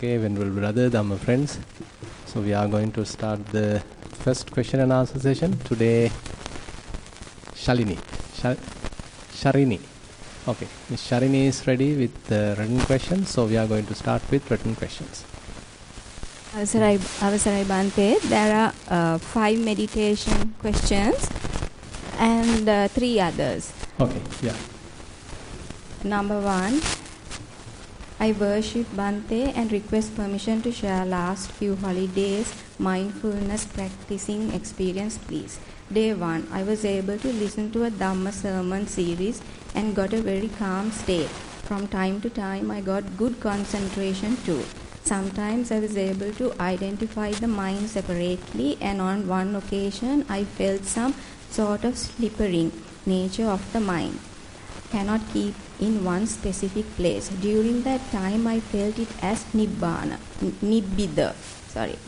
Okay, Venerable Brother, Dhamma friends. So we are going to start the first question and answer session. Today, Sharini. Okay, Ms. Sharini is ready with the written questions. So we are going to start with written questions. Avasarai Bhante, there are 5 meditation questions and 3 others. Okay, yeah. Number 1, I worship Bhante and request permission to share last few holidays mindfulness practicing experience, please. Day 1, I was able to listen to a Dhamma sermon series and got a very calm state. From time to time, I got good concentration too. Sometimes I was able to identify the mind separately, and on one occasion I felt some sort of slippering nature of the mind. Cannot keep in one specific place. During that time I felt it as nibbida.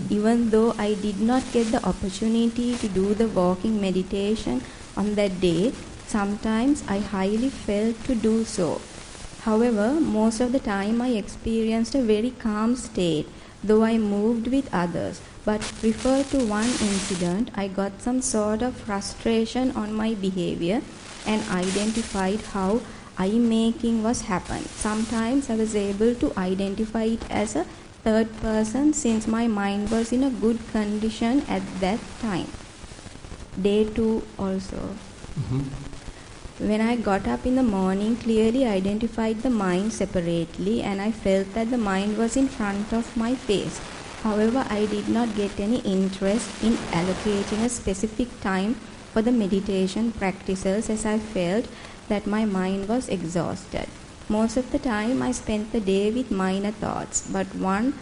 Even though I did not get the opportunity to do the walking meditation on that day, sometimes I highly felt to do so. However, most of the time I experienced a very calm state, though I moved with others. But refer to one incident, I got some sort of frustration on my behavior and identified how eye-making was happened. Sometimes I was able to identify it as a third person since my mind was in a good condition at that time. Day 2 also. When I got up in the morning, clearly identified the mind separately and I felt that the mind was in front of my face. However, I did not get any interest in allocating a specific time for the meditation practices as I felt that my mind was exhausted. Most of the time I spent the day with minor thoughts, but one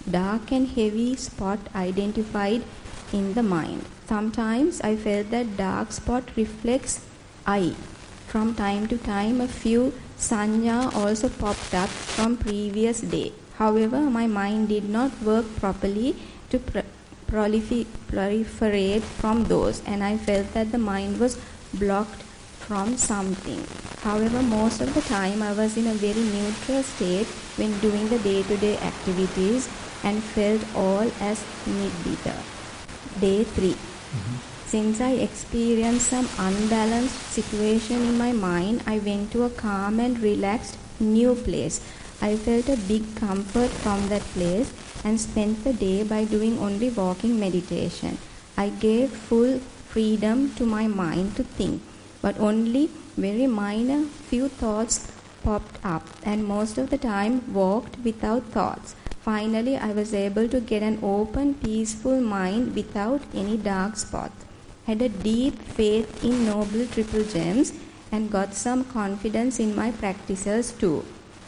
dark and heavy spot identified in the mind. Sometimes I felt that dark spot reflects I. From time to time a few sanya also popped up from previous day. However, my mind did not work properly to proliferate from those, and I felt that the mind was blocked from something. However, most of the time I was in a very neutral state when doing the day-to-day activities and felt all as nibbida. Day 3. Since I experienced some unbalanced situation in my mind, I went to a calm and relaxed new place. I felt a big comfort from that place and spent the day by doing only walking meditation. I gave full freedom to my mind to think, but only very minor few thoughts popped up, and most of the time walked without thoughts. Finally, I was able to get an open, peaceful mind without any dark spots. Had a deep faith in Noble Triple Gems and got some confidence in my practices too.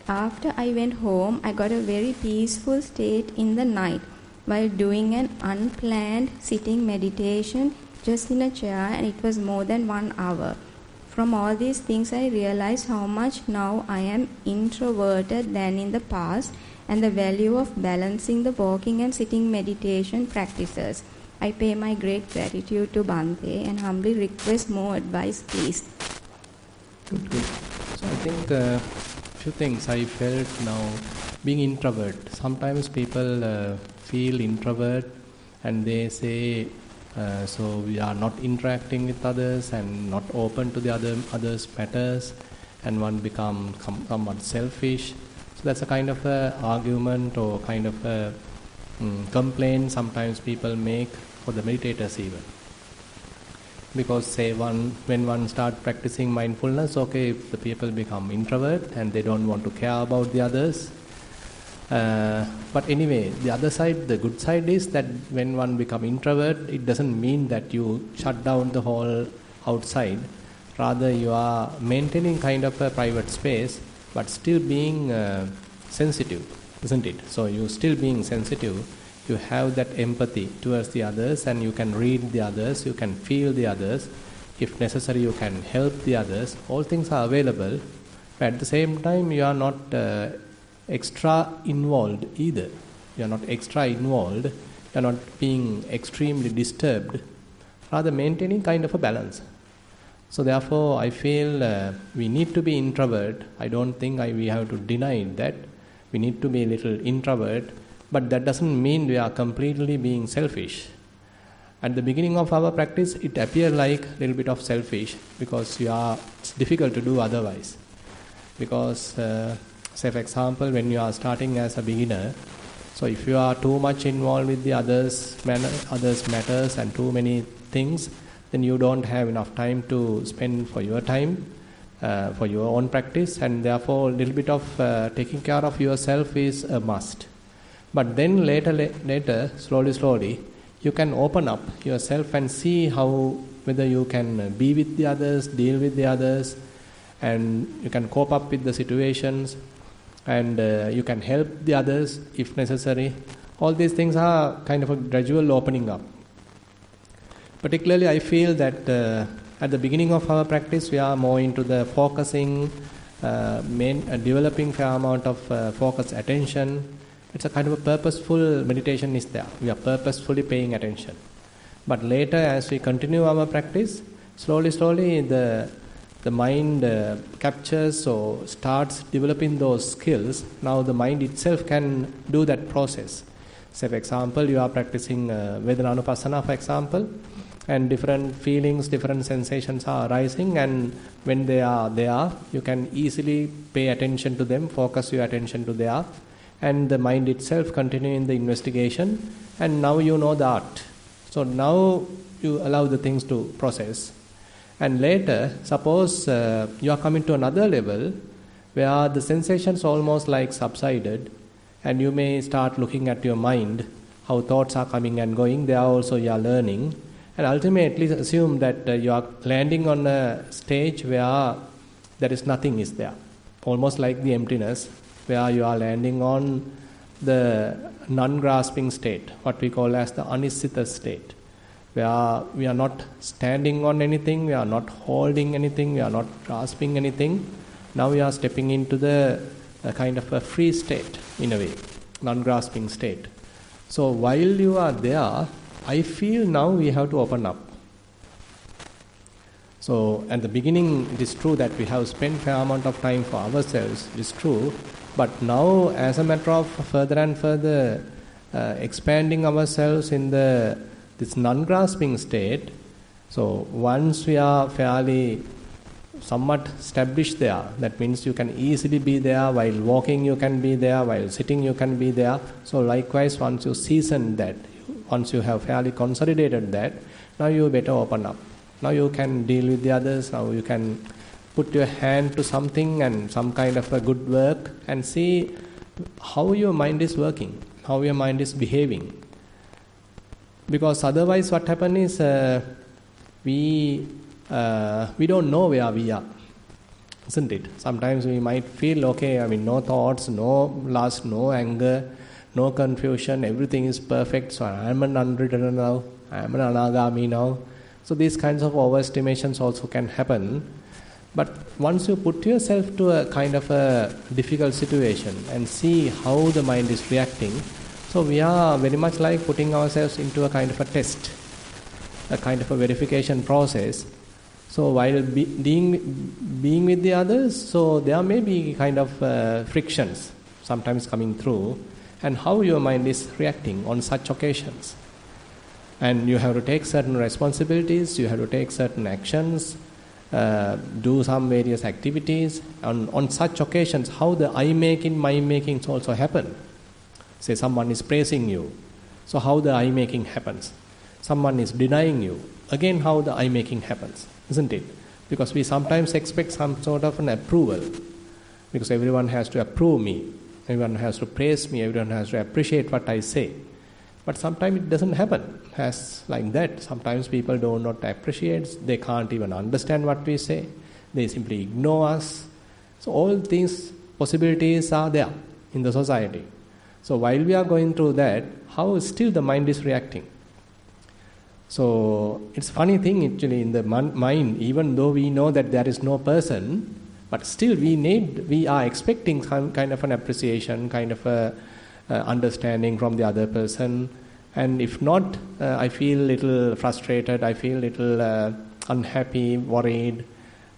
After I went home, I got a very peaceful state in the night while doing an unplanned sitting meditation just in a chair, and it was more than 1 hour. From all these things I realized how much now I am introverted than in the past and the value of balancing the walking and sitting meditation practices. I pay my great gratitude to Bhante and humbly request more advice, please. Good. So I think few things I felt now being introvert. Sometimes people feel introvert and they say so we are not interacting with others and not open to the others' matters, and one becomes somewhat selfish. So that's a kind of a argument or kind of a complaint sometimes people make for the meditators even. Because say when one start practicing mindfulness, okay, the people become introvert and they don't want to care about the others. But anyway, the other side, the good side is that when one become introvert, it doesn't mean that you shut down the whole outside. Rather, you are maintaining kind of a private space, but still being sensitive, isn't it? So you still being sensitive. You have that empathy towards the others, and you can read the others, you can feel the others. If necessary, you can help the others. All things are available, but at the same time, you are not extra involved either. You are not extra involved, you are not being extremely disturbed, rather maintaining kind of a balance. So therefore, I feel we need to be introvert. I don't think we have to deny that. We need to be a little introvert, But that doesn't mean we are completely being selfish. At the beginning of our practice, it appears like a little bit of selfish because it's difficult to do otherwise. Because, say for example, when you are starting as a beginner, so if you are too much involved with the others' matters and too many things, then you don't have enough time to spend for your time, for your own practice, and therefore a little bit of taking care of yourself is a must. But then later, slowly, you can open up yourself and see whether you can be with the others, deal with the others, and you can cope up with the situations, and you can help the others if necessary. All these things are kind of a gradual opening up. Particularly, I feel that at the beginning of our practice, we are more into the focusing, developing fair amount of focused attention. It's a kind of a purposeful meditation is there. We are purposefully paying attention. But later, as we continue our practice, slowly, the mind captures or starts developing those skills. Now the mind itself can do that process. Say, for example, you are practicing Vipassana, for example, and different feelings, different sensations are arising, and when they are there, you can easily pay attention to them, focus your attention to there, and the mind itself continuing the investigation, and now you know the art. So now you allow the things to process. And later, suppose you are coming to another level where the sensations almost like subsided, and you may start looking at your mind, how thoughts are coming and going. There also you are learning, and ultimately assume that you are landing on a stage where there is nothing is there, almost like the emptiness, where you are landing on the non-grasping state, what we call as the anisita state, where we are not standing on anything, we are not holding anything, we are not grasping anything. Now we are stepping into the kind of a free state, in a way, non-grasping state. So while you are there, I feel now we have to open up. So at the beginning, it is true that we have spent fair amount of time for ourselves, it is true. But now, as a matter of further and further expanding ourselves in this non-grasping state, so once we are fairly somewhat established there, that means you can easily be there, while walking you can be there, while sitting you can be there. So likewise, once you season that, once you have fairly consolidated that, now you better open up. Now you can deal with the others, now you can put your hand to something and some kind of a good work and see how your mind is working, how your mind is behaving. Because otherwise what happens is we don't know where we are, isn't it? Sometimes we might feel, okay, no thoughts, no lust, no anger, no confusion, everything is perfect, so I am an unreturner now, I am an anagami now. So these kinds of overestimations also can happen. But once you put yourself to a kind of a difficult situation and see how the mind is reacting, so we are very much like putting ourselves into a kind of a test, a kind of a verification process. So while being with the others, so there may be kind of frictions sometimes coming through, and how your mind is reacting on such occasions. And you have to take certain responsibilities, you have to take certain actions, do some various activities. On such occasions, how the I-making, my-makings also happen. Say someone is praising you, so how the I-making happens. Someone is denying you, again how the I-making happens, isn't it? Because we sometimes expect some sort of an approval, because everyone has to approve me, everyone has to praise me, everyone has to appreciate what I say. But sometimes it doesn't happen as like that. Sometimes people do not appreciate, they can't even understand what we say, they simply ignore us. So all these possibilities are there in the society. So while we are going through that, how still the mind is reacting? So it's a funny thing actually in the mind, even though we know that there is no person, but still we are expecting some kind of an appreciation, kind of a understanding from the other person. And if not, I feel a little frustrated, I feel a little unhappy, worried,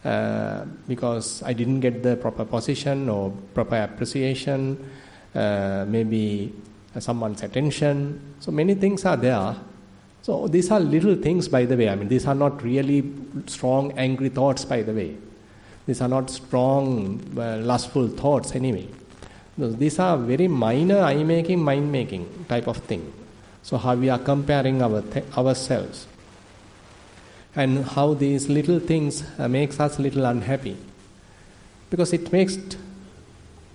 because I didn't get the proper position or proper appreciation. Maybe someone's attention. So many things are there. So these are little things, by the way. I mean, these are not really strong, angry thoughts, by the way. These are not strong, lustful thoughts anyway. These are very minor eye-making, mind-making type of thing. So how we are comparing ourselves. And how these little things makes us little unhappy. Because it makes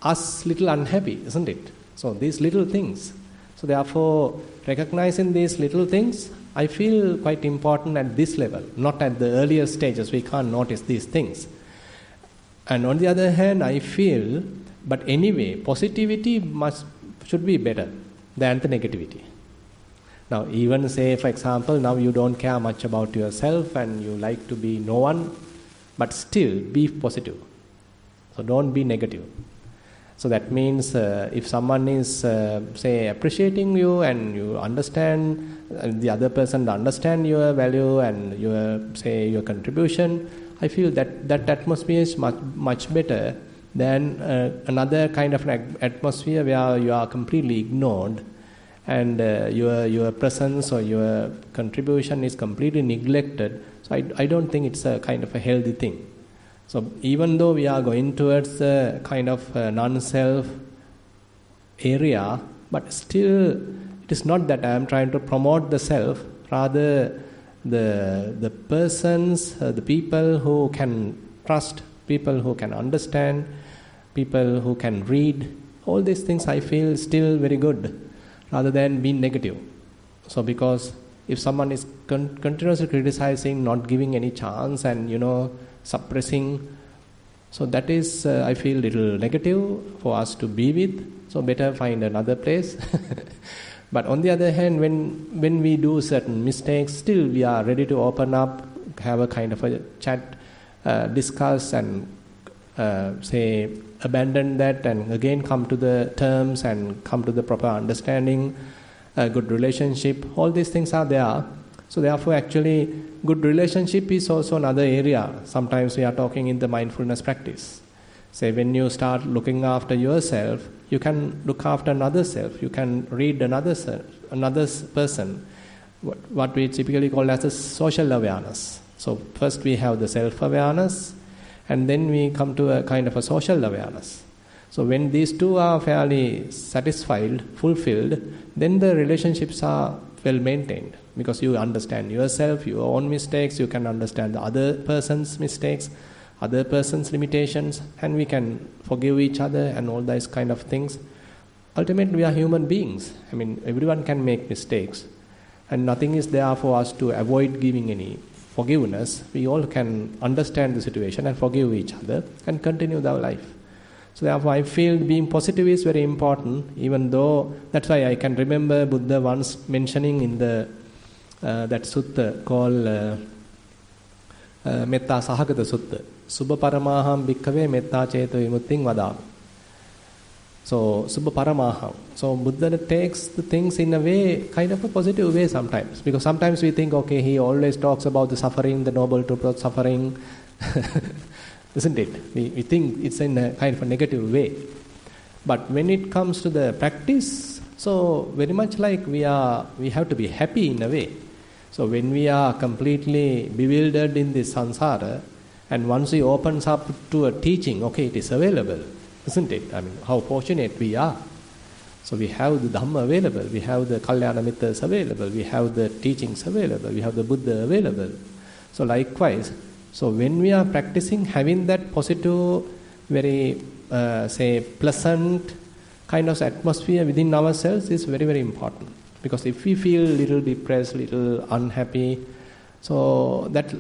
us little unhappy, isn't it? So these little things. So therefore, recognizing these little things, I feel quite important at this level. Not at the earlier stages, we can't notice these things. And on the other hand, I feel, but anyway, positivity should be better than the negativity. Now, even say, for example, now you don't care much about yourself and you like to be no one, but still be positive. So don't be negative. So that means if someone is, say, appreciating you and you understand, the other person understand your value and your contribution, I feel that atmosphere is much better than another kind of an atmosphere where you are completely ignored and your presence or your contribution is completely neglected. So I don't think it's a kind of a healthy thing. So even though we are going towards a kind of non-self area, but still it is not that I am trying to promote the self, rather the persons, the people who can trust, people who can understand, people who can read, all these things I feel still very good, rather than being negative. So because if someone is continuously criticizing, not giving any chance and suppressing, so that is I feel little negative for us to be with, so better find another place. But on the other hand, when we do certain mistakes, still we are ready to open up, have a kind of a chat, discuss and say abandon that and again come to the terms and come to the proper understanding, a good relationship, all these things are there. So therefore actually good relationship is also another area. Sometimes we are talking in the mindfulness practice. Say when you start looking after yourself, you can look after another self, you can read another self, another person, what we typically call as a social awareness. So first we have the self-awareness and then we come to a kind of a social awareness. So when these two are fairly satisfied, fulfilled, then the relationships are well maintained because you understand yourself, your own mistakes, you can understand the other person's mistakes, other person's limitations, and we can forgive each other and all those kind of things. Ultimately, we are human beings. I mean, everyone can make mistakes, and nothing is there for us to avoid giving any forgiveness. We all can understand the situation and forgive each other and continue our life. So therefore, I feel being positive is very important, even though that's why I can remember Buddha once mentioning in the that sutta called Metta Sahagata Sutta. Subha Paramaham Bhikkhave Metta Cheta Vimutting Vadami. So, Subha Paramaham. So, Buddha takes the things in a way, kind of a positive way sometimes. Because sometimes we think, okay, he always talks about the suffering, the noble truth of suffering. Isn't it? We think it's in a kind of a negative way. But when it comes to the practice, so very much like we have to be happy in a way. So when we are completely bewildered in this samsara, and once we opens up to a teaching, okay, it is available, isn't it? I mean, how fortunate we are. So we have the Dhamma available, we have the Kalyana Mittas available, we have the teachings available, we have the Buddha available. So likewise, so when we are practicing, having that positive, very, say, pleasant kind of atmosphere within ourselves is very, very important. Because if we feel little depressed, little unhappy, so that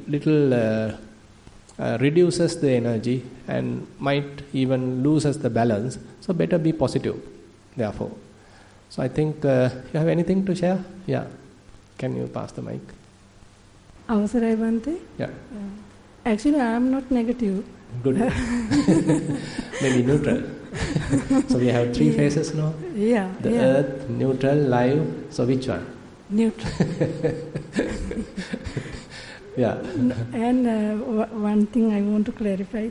little reduces the energy and might even loses the balance. So better be positive, therefore. So I think, you have anything to share? Yeah. Can you pass the mic? Avasarai Bhante? Yeah. Actually, I am not negative. Good. Maybe neutral. So we have three phases now? Yeah. The earth, neutral, live. So which one? Neutral. Yeah. And one thing I want to clarify,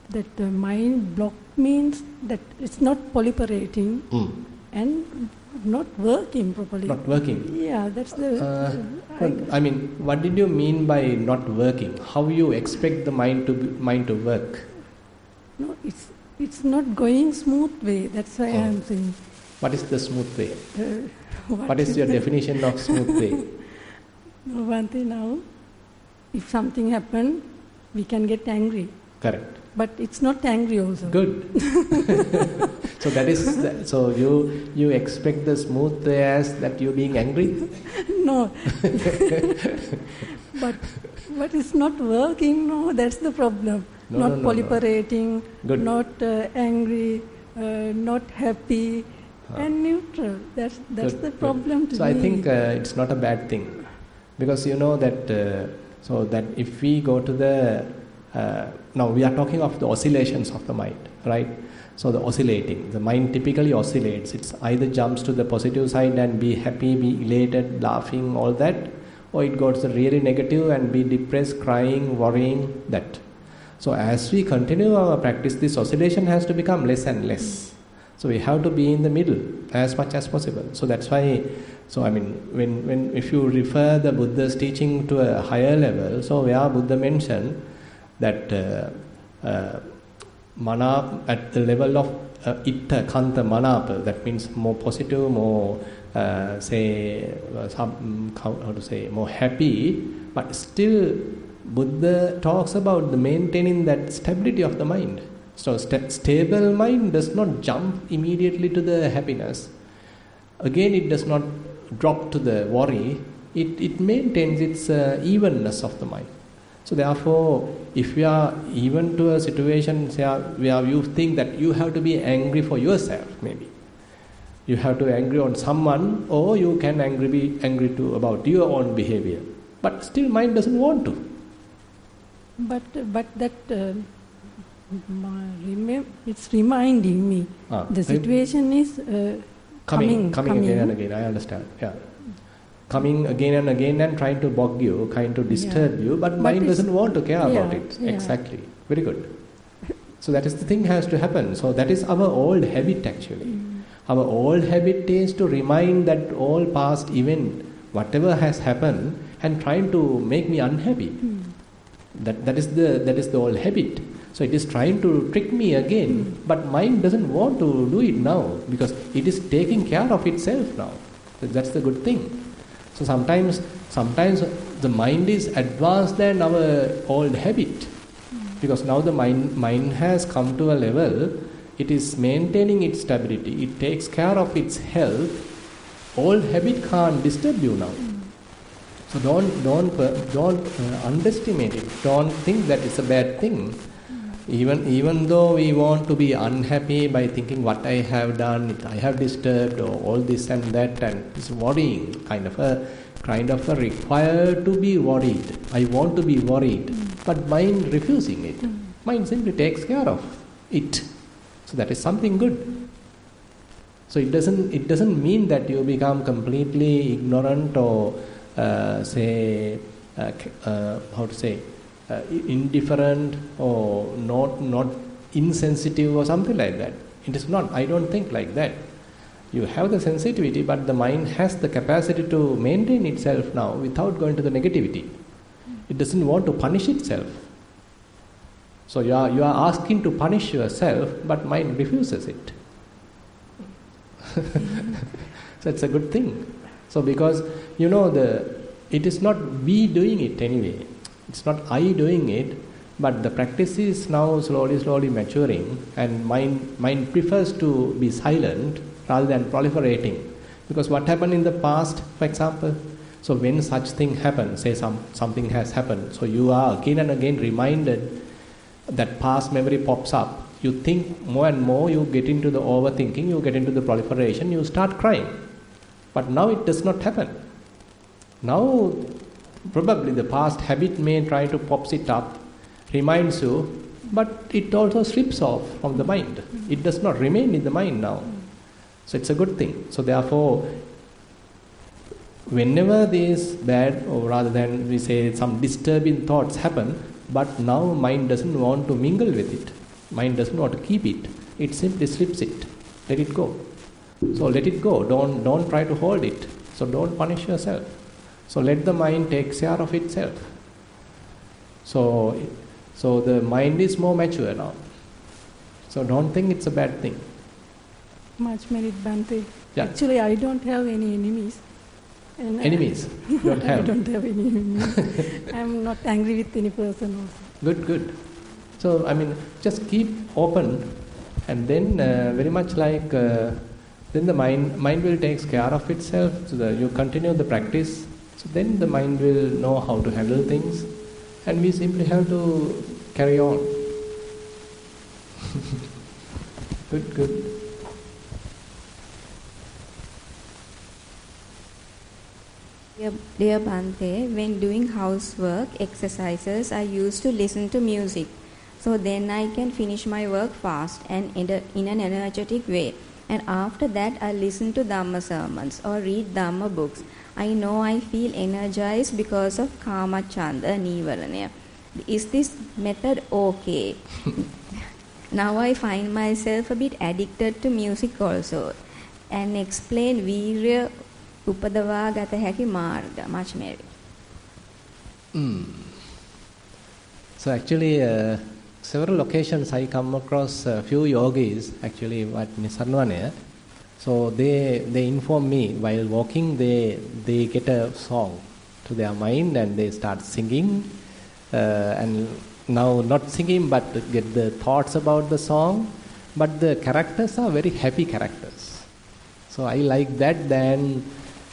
that the mind block means that it's not proliferating. and not working properly. Not working. Yeah, that's the. I mean, what did you mean by not working? How you expect the mind to work? No, it's not going smooth way. That's why I am saying. What is the smooth way? What is your definition of smooth way? One thing now, if something happen, we can get angry. Correct. But it's not angry also. Good. So that is so you expect the smooth way as that you being angry? No. but it's not working. No, that's the problem. Not proliferating. Good. Not angry. Not happy. And neutral. That's the problem to me. So I think it's not a bad thing, because you know that so that if we go to the now we are talking of the oscillations of the mind, right? So the oscillating, the mind typically oscillates. It's either jumps to the positive side and be happy, be elated, laughing, all that, or it goes to the really negative and be depressed, crying, worrying, that. So as we continue our practice, this oscillation has to become less and less. So we have to be in the middle as much as possible. So that's why, so I mean, when if you refer the Buddha's teaching to a higher level, so where Buddha mentioned that mana at the level of itta, kanta, manapa, that means more positive, more how to say, more happy, but still Buddha talks about the maintaining that stability of the mind. So stable mind does not jump immediately to the happiness. Again, it does not drop to the worry. It maintains its evenness of the mind. So therefore, if we are even to a situation where you think that you have to be angry for yourself, maybe you have to be angry on someone, or you can be angry too about your own behavior, but still mind doesn't want to. But that it's reminding me the situation is coming again and again. I understand. Yeah. Coming again and again and trying to bog you, trying to disturb you, but mind doesn't want to care about it. Yeah. Exactly. Very good. So that is the thing has to happen. So that is our old habit actually. Our old habit is to remind that all past event, whatever has happened, and trying to make me unhappy. That is the old habit. So it is trying to trick me again, but mind doesn't want to do it now because it is taking care of itself now. So that's the good thing. So sometimes the mind is advanced than our old habit, because now the mind has come to a level, it is maintaining its stability, it takes care of its health. Old habit can't disturb you now. So don't underestimate it. Don't think that it's a bad thing. Even though we want to be unhappy by thinking what I have done, I have disturbed, or all this and that, and it's worrying, kind of a required to be worried. I want to be worried, but mind refusing it. Mind simply takes care of it. So that is something good. So it doesn't mean that you become completely ignorant or indifferent or not insensitive or something like that. It is not. I don't think like that. You have the sensitivity, but the mind has the capacity to maintain itself now without going to the negativity. It doesn't want to punish itself. So you are asking to punish yourself, but mind refuses it. So it's a good thing. So because it is not we doing it anyway. It's not I doing it, but the practice is now slowly maturing, and mind prefers to be silent rather than proliferating. Because what happened in the past, for example, so when such thing happens, say something has happened, so you are again and again reminded, that past memory pops up. You think more and more, you get into the overthinking, you get into the proliferation, you start crying. But now it does not happen. Now probably the past habit may try to pops it up, reminds you, but it also slips off from the mind. It does not remain in the mind now. So it's a good thing. So therefore, whenever these bad, or rather than we say some disturbing thoughts happen, but now mind doesn't want to mingle with it. Mind doesn't want to keep it. It simply slips it. Let it go. So let it go. Don't try to hold it. So don't punish yourself. So let the mind take care of itself. So the mind is more mature now. So don't think it's a bad thing. Much merit, Bhante. Yeah. Actually, I don't have any enemies. And Enemies? Don't have? I don't have any enemies. I'm not angry with any person also. Good. So, just keep open, and then very much like, then the mind will take care of itself. So you continue the practice, so then the mind will know how to handle things, and we simply have to carry on. Good. Dear Bhante, when doing housework exercises, I used to listen to music. So then I can finish my work fast and in an energetic way. And after that, I listen to Dhamma sermons or read Dhamma books. I know I feel energized because of Kama Chanda Nivarana. Is this method okay? Now I find myself a bit addicted to music also. And explain Virya Upadava Gata Haki Marga. Much merit. So actually, several occasions I come across a few yogis, actually at Nissarana. So they inform me while walking, they get a song to their mind and they start singing. And now not singing but get the thoughts about the song. But the characters are very happy characters. So I like that than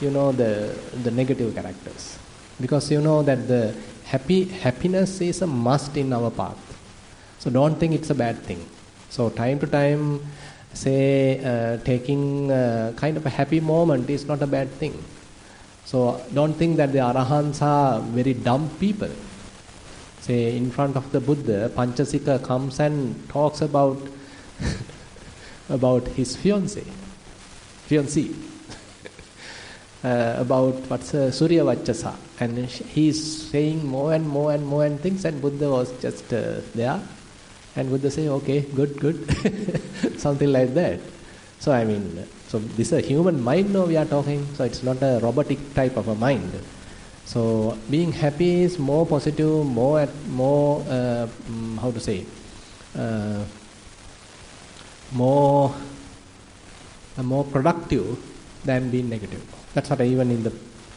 the negative characters, because that the happiness is a must in our path. So don't think it's a bad thing. So time to time, say taking kind of a happy moment is not a bad thing. So don't think that the Arahants are very dumb people. Say in front of the Buddha, Panchasika comes and talks about about his fiancée, about what's Surya Vachasa, and he's saying more and more things, and Buddha was just there, and Buddha say, okay, good, something like that. So so this is a human mind now we are talking, so it's not a robotic type of a mind. So being happy is more positive, more productive than being negative. That's what even in the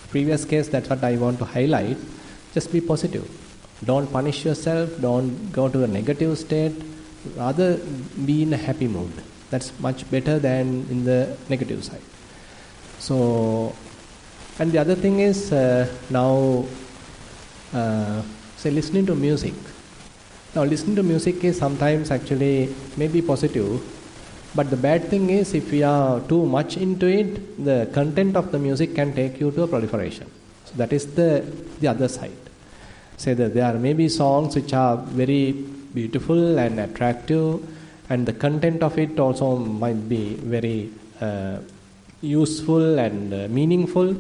previous case, that's what I want to highlight. Just be positive. Don't punish yourself, don't go to a negative state, rather be in a happy mood. That's much better than in the negative side. So, and the other thing is now, say listening to music. Now listening to music is sometimes actually maybe positive, but the bad thing is if we are too much into it, the content of the music can take you to a proliferation. So that is the other side. Say that there may be songs which are very beautiful and attractive, and the content of it also might be very useful and meaningful,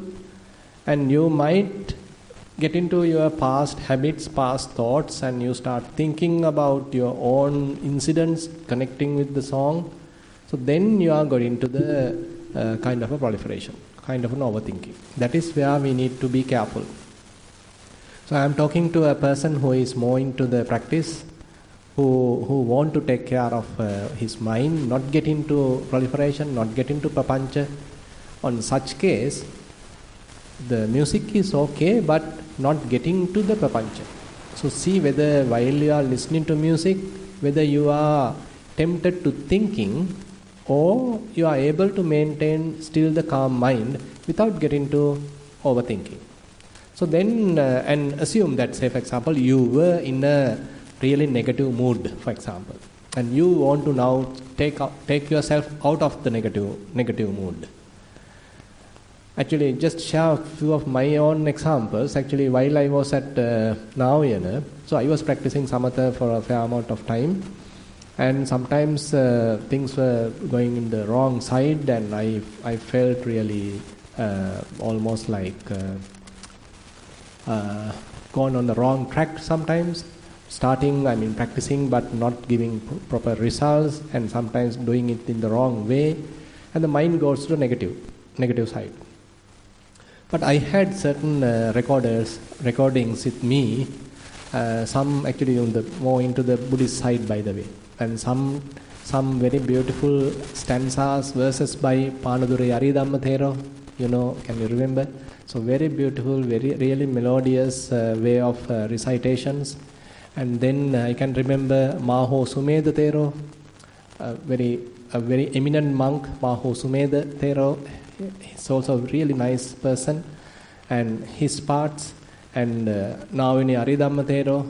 and you might get into your past habits, past thoughts, and you start thinking about your own incidents connecting with the song. So then you are going into the kind of a proliferation, kind of an overthinking. That is where we need to be careful. So I am talking to a person who is more into the practice, who want to take care of his mind, not get into proliferation, not get into papancha. On such case, the music is okay, but not getting to the papancha. So see whether while you are listening to music, whether you are tempted to thinking, or you are able to maintain still the calm mind without getting to overthinking. So then, and assume that, say for example, you were in a really negative mood, for example, and you want to now take yourself out of the negative mood. Actually, just share a few of my own examples. Actually, while I was at Navayana, so I was practicing samatha for a fair amount of time, and sometimes things were going in the wrong side, and I felt really almost like gone on the wrong track sometimes. Practicing but not giving proper results, and sometimes doing it in the wrong way. and the mind goes to the negative side. But I had certain recordings with me, some actually more into the Buddhist side, by the way, and some very beautiful stanzas, verses by Panadure Chandaratana, Thero, can you remember? So very beautiful, really melodious way of recitations. And then I can remember Maho Sumedha Thero, a very eminent monk, Maho Sumedha Thero. He's also a really nice person, and his parts. And now in Aridhamma Thero,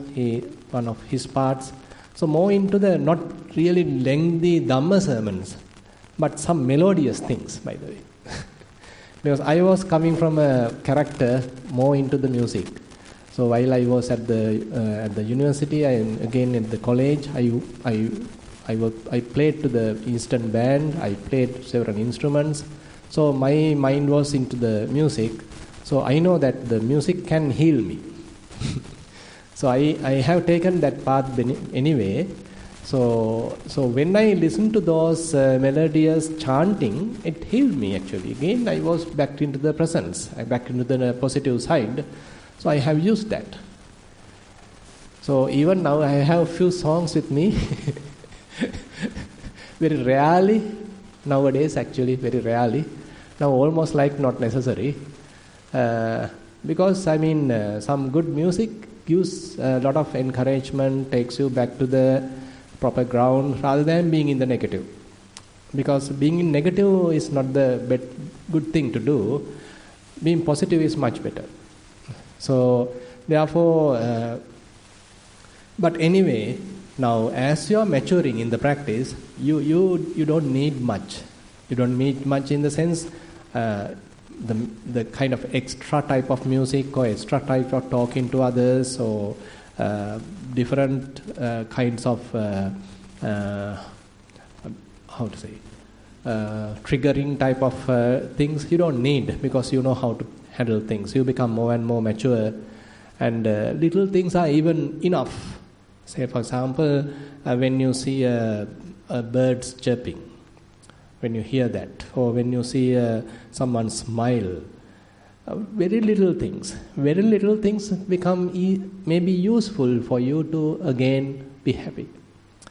one of his parts. So more into the not really lengthy Dhamma sermons, but some melodious things, by the way. Because I was coming from a character more into the music. So while I was at the university and again at the college, I played to the Eastern band. I played several instruments. So my mind was into the music. So I know that the music can heal me. So I have taken that path anyway. So when I listen to those melodious chanting, it healed me actually. Again, I was back into the presence, back into the positive side. So I have used that. So even now I have few songs with me. Very rarely, nowadays actually, very rarely. Now almost like not necessary. Because some good music gives a lot of encouragement, takes you back to the proper ground rather than being in the negative. Because being in negative is not the good thing to do. Being positive is much better. So therefore, but anyway, now as you are maturing in the practice, you don't need much. You don't need much in the sense the kind of extra type of music or extra type of talking to others or different kinds of triggering type of things you don't need, because you know how to handle things. You become more and more mature, and little things are even enough. Say for example, when you see birds chirping, when you hear that, or when you see someone smile, very little things become maybe useful for you to again be happy.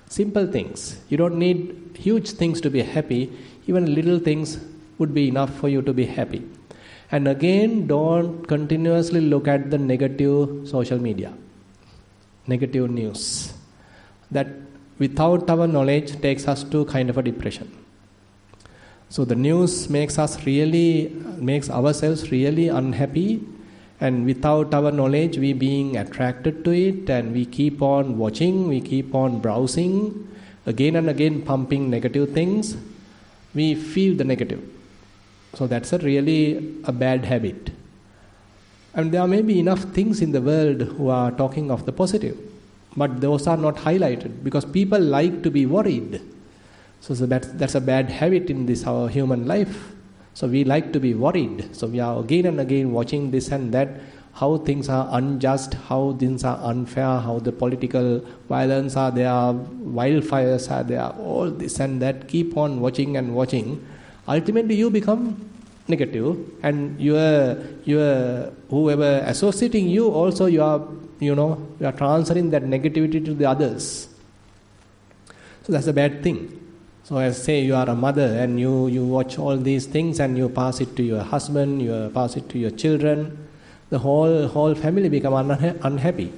Simple things. You don't need huge things to be happy. Even little things would be enough for you to be happy. And again, don't continuously look at the negative social media, negative news. That without our knowledge takes us to kind of a depression. So the news makes ourselves really unhappy, and without our knowledge we being attracted to it, and we keep on watching, we keep on browsing, again and again pumping negative things. We feel the negative. So that's really a bad habit. And there may be enough things in the world who are talking of the positive, but those are not highlighted because people like to be worried. So that's a bad habit in this our human life. So we like to be worried. So we are again and again watching this and that, how things are unjust, how things are unfair, how the political violence are there, wildfires are there, all this and that. Keep on watching and watching. Ultimately you become negative, and your whoever associating you also you are transferring that negativity to the others. So that's a bad thing. So as say you are a mother and you watch all these things and you pass it to your husband, you pass it to your children, the whole family become unhappy.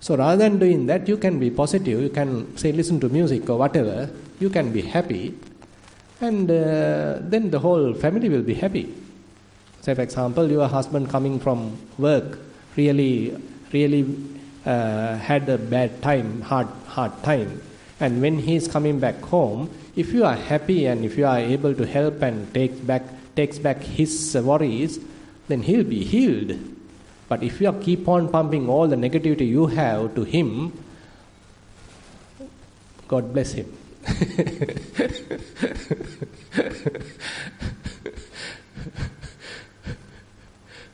So rather than doing that, you can be positive, you can say listen to music or whatever, you can be happy, and then the whole family will be happy. Say for example, your husband coming from work really had a bad time, hard time. And when he is coming back home, if you are happy and if you are able to help and takes back his worries, then he'll be healed. But if you keep on pumping all the negativity you have to him, God bless him.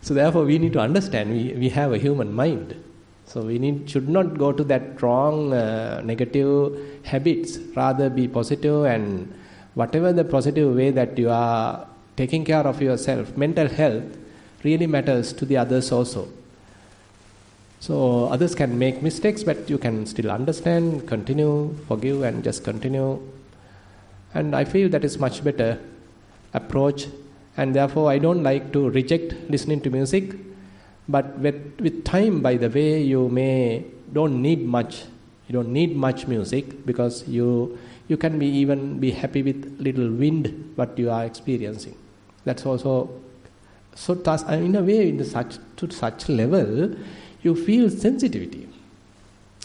So therefore we need to understand we have a human mind. So we should not go to that wrong negative habits, rather be positive and whatever the positive way that you are taking care of yourself, mental health really matters to the others also. So others can make mistakes, but you can still understand, continue, forgive, and just continue. And I feel that is much better approach. And therefore, I don't like to reject listening to music. But with time, by the way, you don't need much. You don't need much music, because you can be happy with little wind what you are experiencing. That's also so. In a way, to such level, you feel sensitivity,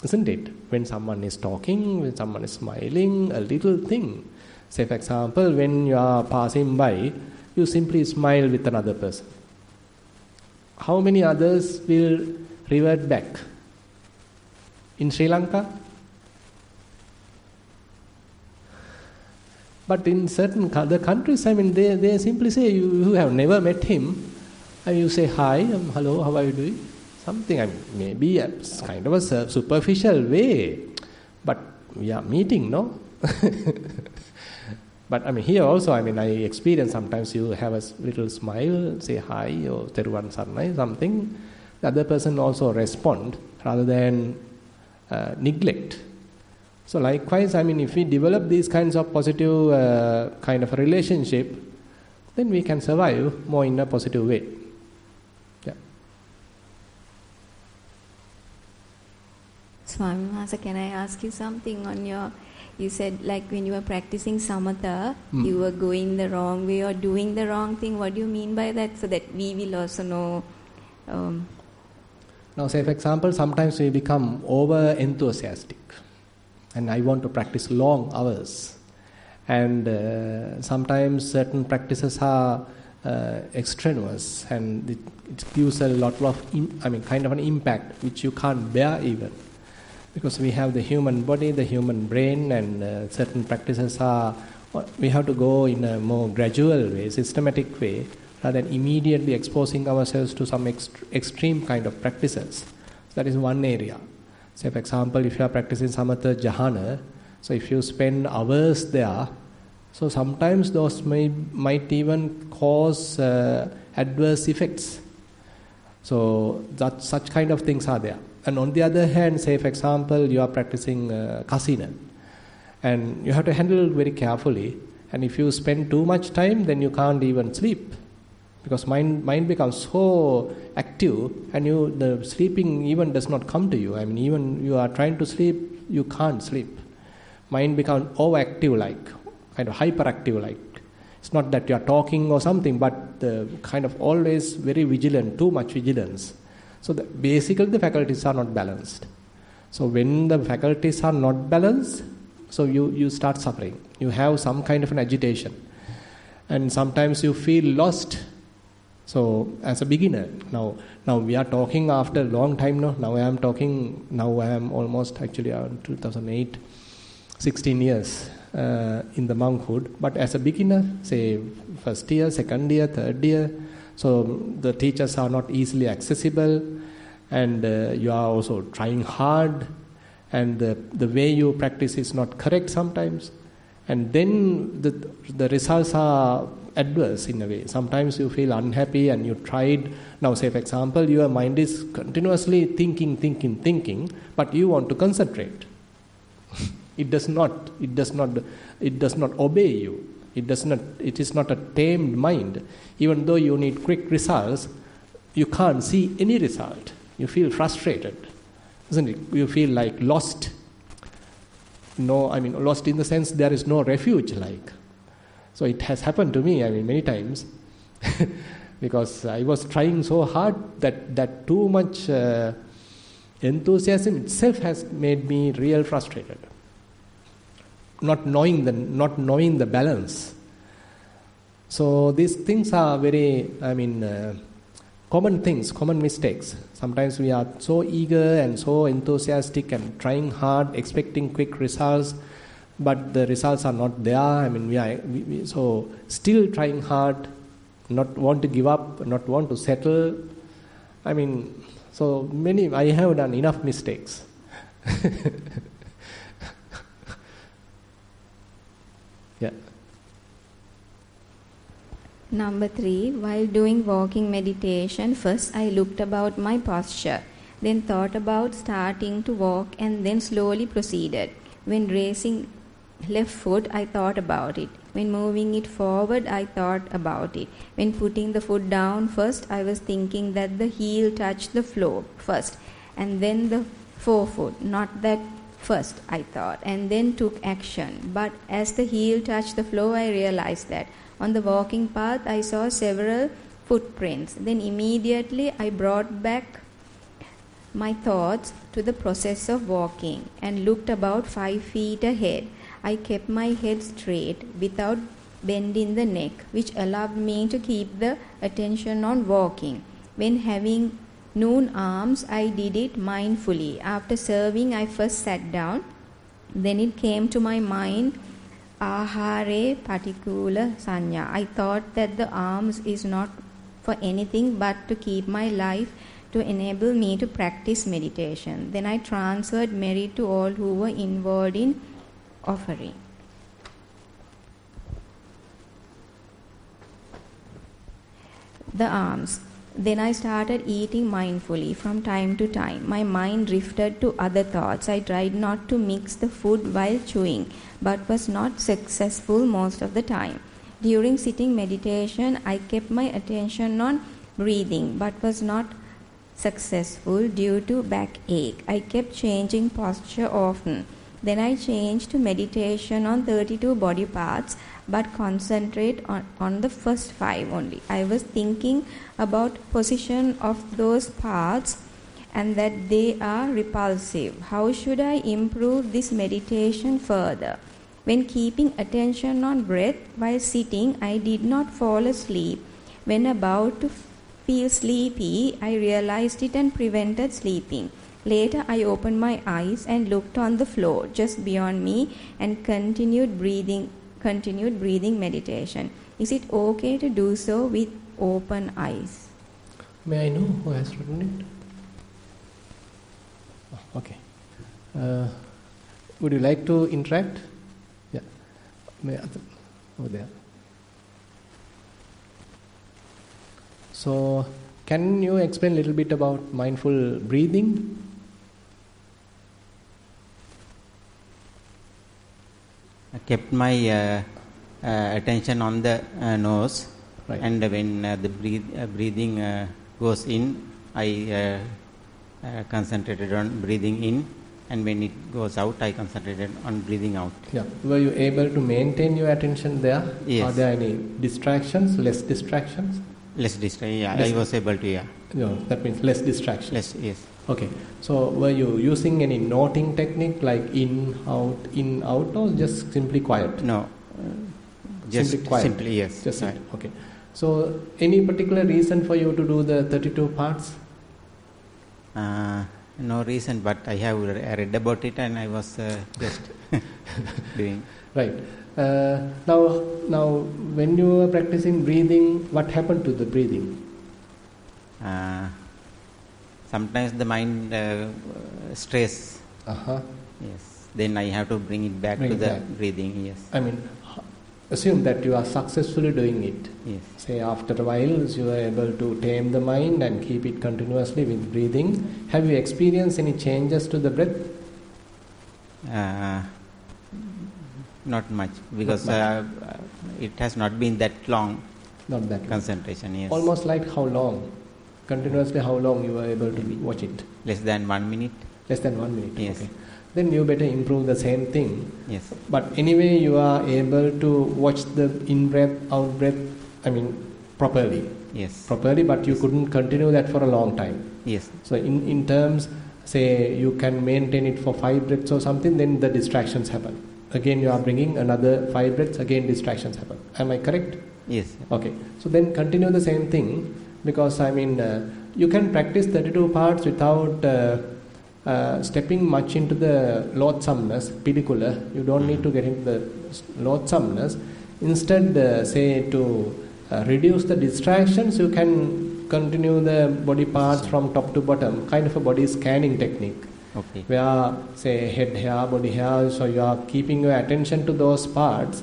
isn't it? When someone is talking, when someone is smiling, a little thing. Say, for example, when you are passing by, you simply smile with another person. How many others will revert back? In Sri Lanka? But in certain other countries, they simply say, you have never met him, and you say, hi, hello, how are you doing? Something, maybe a kind of a superficial way, but we are meeting, no? But here also, I experience sometimes you have a little smile, say hi, or Theruvan Saranai, something. The other person also respond rather than neglect. So likewise, if we develop these kinds of positive kind of a relationship, then we can survive more in a positive way. Yeah. Swami Master, can I ask you something on your... You said when you were practicing samatha, you were going the wrong way or doing the wrong thing. What do you mean by that? So that we will also know... Now, say for example, sometimes we become over-enthusiastic. And I want to practice long hours. And sometimes certain practices are extraneous. And it gives a lot of, kind of an impact which you can't bear even. Because we have the human body, the human brain, and certain practices we have to go in a more gradual way, systematic way, rather than immediately exposing ourselves to some extreme kind of practices. So that is one area. Say, for example, if you are practicing Samatha Jhana, so if you spend hours there, so sometimes those might even cause adverse effects. So such kind of things are there. And on the other hand, say for example, you are practicing kasina, and you have to handle it very carefully. And if you spend too much time, then you can't even sleep, because mind becomes so active, and the sleeping even does not come to you. Even you are trying to sleep, you can't sleep. Mind becomes overactive, kind of hyperactive. It's not that you are talking or something, but kind of always very vigilant, too much vigilance. So basically the faculties are not balanced. So when the faculties are not balanced, so you start suffering. You have some kind of an agitation. And sometimes you feel lost. So as a beginner, now we are talking after a long time now. Now I am almost actually around 2008, 16 years in the monkhood. But as a beginner, say first year, second year, third year, so the teachers are not easily accessible, and you are also trying hard, and the way you practice is not correct sometimes, and then the results are adverse in a way. Sometimes you feel unhappy and you tried. Now say for example, your mind is continuously thinking, but you want to concentrate. It does not obey you. It is not a tamed mind. Even though you need quick results, you can't see any result. You feel frustrated, isn't it? You feel like lost. Lost in the sense there is no refuge, So it has happened to me, many times. Because I was trying so hard that too much enthusiasm itself has made me real frustrated. Not knowing the balance. So these things are very, common things, common mistakes. Sometimes we are so eager and so enthusiastic and trying hard, expecting quick results, but the results are not there. We so still trying hard, not want to give up, not want to settle. So I have done enough mistakes. Yeah. Number 3, while doing walking meditation, first I looked about my posture, then thought about starting to walk and then slowly proceeded. When raising left foot, I thought about it. When moving it forward, I thought about it. When putting the foot down, first I was thinking that the heel touched the floor first and then the forefoot, not that first, I thought, and then took action. But as the heel touched the floor, I realized that on the walking path, I saw several footprints. Then immediately I brought back my thoughts to the process of walking and looked about 5 feet ahead. I kept my head straight without bending the neck, which allowed me to keep the attention on walking. When having noon alms, I did it mindfully. After serving, I first sat down. Then it came to my mind, Ahare Patikula Sanya. I thought that the alms is not for anything but to keep my life, to enable me to practice meditation. Then I transferred merit to all who were involved in offering. The alms. Then I started eating mindfully from time to time. My mind drifted to other thoughts. I tried not to mix the food while chewing, but was not successful most of the time. During sitting meditation, I kept my attention on breathing, but was not successful due to backache. I kept changing posture often. Then I changed to meditation on 32 body parts, but concentrate on the first 5 only. I was thinking about position of those parts and that they are repulsive. How should I improve this meditation further? When keeping attention on breath while sitting, I did not fall asleep. When about to feel sleepy, I realized it and prevented sleeping. Later, I opened my eyes and looked on the floor just beyond me and continued breathing meditation. Is it okay to do so with open eyes? May I know who has written it? Oh, okay. Would you like to interact? Yeah. Over there. So, can you explain a little bit about mindful breathing? I kept my attention on the nose, right. And when the breathing goes in, I concentrated on breathing in, and when it goes out, I concentrated on breathing out. Yeah. Were you able to maintain your attention there? Yes. Are there any distractions, less distractions? Less distraction, yeah. I was able to, yeah. No, that means less distractions. Less, yes. Okay. So, were you using any noting technique like in, out, or just simply quiet? No. Just simply quiet. Simply, yes. Just right. Okay. So, any particular reason for you to do the 32 parts? No reason, but I have read about it and I was just doing. Right. Now, when you were practicing breathing, what happened to the breathing? Sometimes the mind strays. Yes. Then I have to bring it back to the breathing. Yes. I mean, assume that you are successfully doing it. Yes. Say after a while you are able to tame the mind and keep it continuously with breathing. Have you experienced any changes to the breath? Not much, because it has not been that long. Not that concentration. Yes. Almost like how long? Continuously, how long you were able to watch it? Less than 1 minute. Less than 1 minute. Yes. Okay. Then you better improve the same thing. Yes. But anyway, you are able to watch the in-breath, out-breath, properly. Yes. Properly, but you couldn't continue that for a long time. Yes. So in terms, say you can maintain it for 5 breaths or something, then the distractions happen. Again you are bringing another 5 breaths, again distractions happen. Am I correct? Yes. Okay. So then continue the same thing, because you can practice 32 parts without stepping much into the loathsomeness, pilikula. You don't need to get into the loathsomeness. Instead, say to reduce the distractions, you can continue the body parts from top to bottom, kind of a body scanning technique. Okay. Where, say, head hair, body hair, so you are keeping your attention to those parts,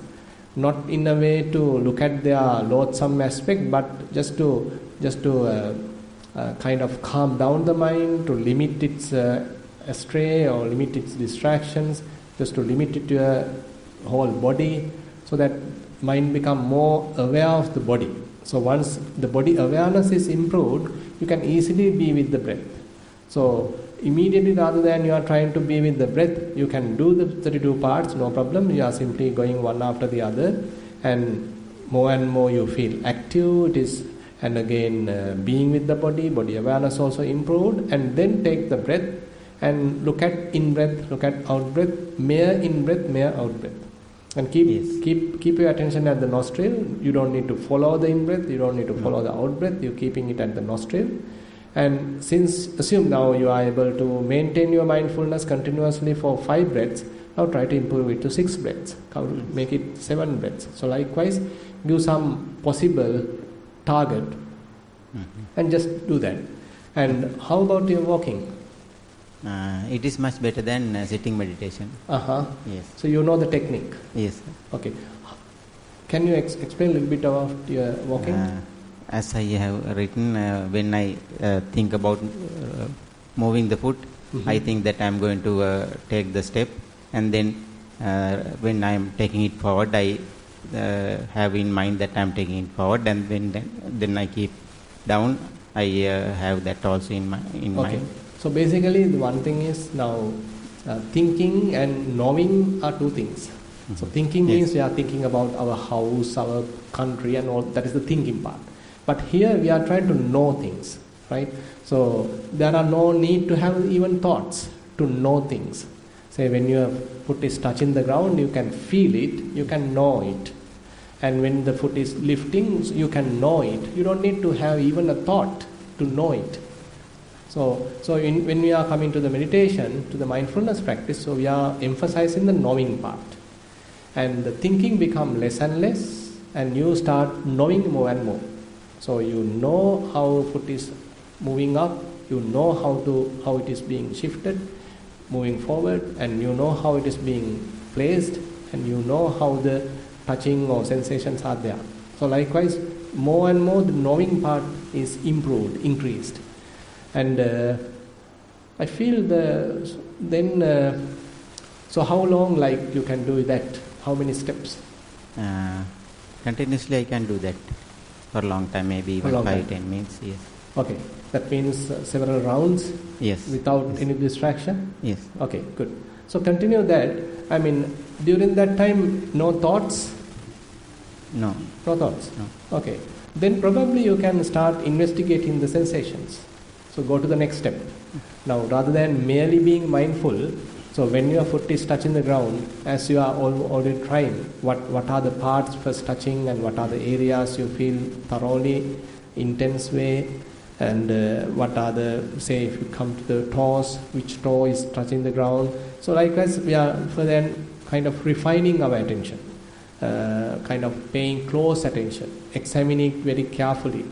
not in a way to look at their loathsome aspect, but just to kind of calm down the mind, to limit its astray or limit its distractions, just to limit it to a whole body, so that mind become more aware of the body. So once the body awareness is improved, you can easily be with the breath. So immediately, rather than you are trying to be with the breath, you can do the 32 parts, no problem. You are simply going one after the other, and more you feel active. It is, and again being with the body awareness also improved, and then take the breath and look at in breath, look at out breath, mere in breath, mere out breath. And keep your attention at the nostril. You don't need to follow the in breath, you don't need to follow the out breath, you're keeping it at the nostril. And since, assume now you are able to maintain your mindfulness continuously for 5 breaths, now try to improve it to 6 breaths, make it 7 breaths. So likewise, give some possible target and just do that. And how about your walking? It is much better than sitting meditation. Yes. So you know the technique? Yes. Okay. Can you explain a little bit about your walking? As I have written, when I think about moving the foot, I think that I am going to take the step, and then when I am taking it forward, I have in mind that I am taking it forward, and then I keep down. I have that also in mind. So basically, the one thing is now thinking and knowing are 2 things. So thinking means we are thinking about our house, our country, and all. That is the thinking part. But here we are trying to know things, right? So there are no need to have even thoughts to know things. Say when your foot is touching the ground, you can feel it, you can know it. And when the foot is lifting, you can know it. You don't need to have even a thought to know it. So when we are coming to the meditation, to the mindfulness practice, so we are emphasizing the knowing part. And the thinking become less and less, and you start knowing more and more. So you know how foot is moving up, you know how it is being shifted, moving forward, and you know how it is being placed, and you know how the touching or sensations are there. So likewise, more and more the knowing part is improved, increased. And I feel so how long you can do that? How many steps? Continuously I can do that for a long time, maybe even 5-10 minutes. Yes. Okay, that means several rounds. Yes. Without any distraction. Yes. Okay, good. So continue that. I mean, during that time, no thoughts. No. No thoughts. No. Okay. Then probably you can start investigating the sensations. So go to the next step. Now, rather than merely being mindful, so when your foot is touching the ground, as you are already trying, what are the parts first touching, and what are the areas you feel thoroughly, intense way, and what are the, say, if you come to the toes, which toe is touching the ground. So likewise, we are further kind of refining our attention, kind of paying close attention, examining it very carefully.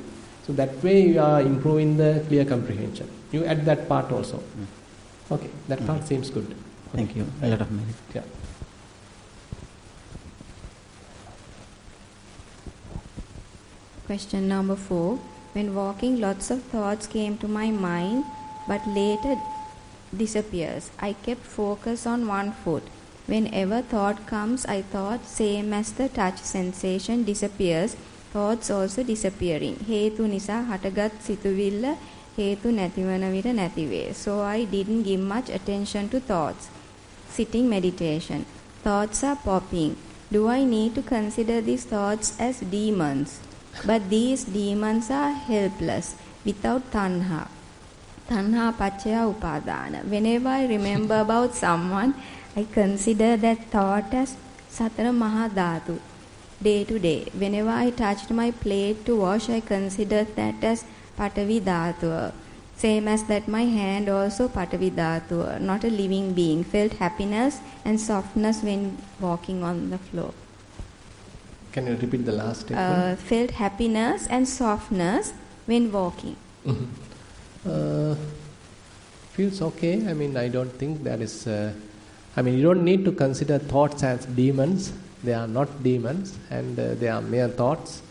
So that way you are improving the clear comprehension. You add that part also. Okay, that part seems good. Okay. Thank you. A lot of merit. Yeah. Question number 4. When walking, lots of thoughts came to my mind, but later disappears. I kept focus on one foot. Whenever thought comes, I thought same as the touch sensation disappears, thoughts also disappearing. හේතු නිසා හටගත් සිතුවිල්ල හේතු නැතිවන විට නැති වේ. So I didn't give much attention to thoughts. Sitting meditation. Thoughts are popping. Do I need to consider these thoughts as demons? But these demons are helpless, without tanha. Tanha paccaya upadana. Whenever I remember about someone, I consider that thought as satara maha dhatu. Day to day. Whenever I touched my plate to wash, I considered that as patavi dhatu. Same as that my hand also patavi dhatu, not a living being. Felt happiness and softness when walking on the floor. Can you repeat the last statement? Felt happiness and softness when walking. Feels okay. I mean, I don't think that is... you don't need to consider thoughts as demons. They are not demons, and they are mere thoughts.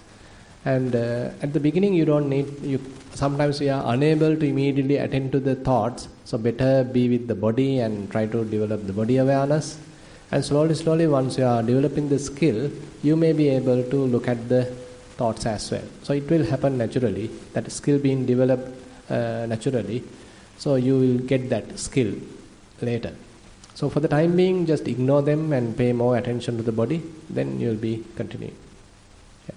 And at the beginning, you don't need. Sometimes we are unable to immediately attend to the thoughts. So better be with the body and try to develop the body awareness. And slowly, once you are developing the skill, you may be able to look at the thoughts as well. So it will happen naturally. That skill being developed naturally. So you will get that skill later. So for the time being, just ignore them and pay more attention to the body. Then you will be continuing. Yeah.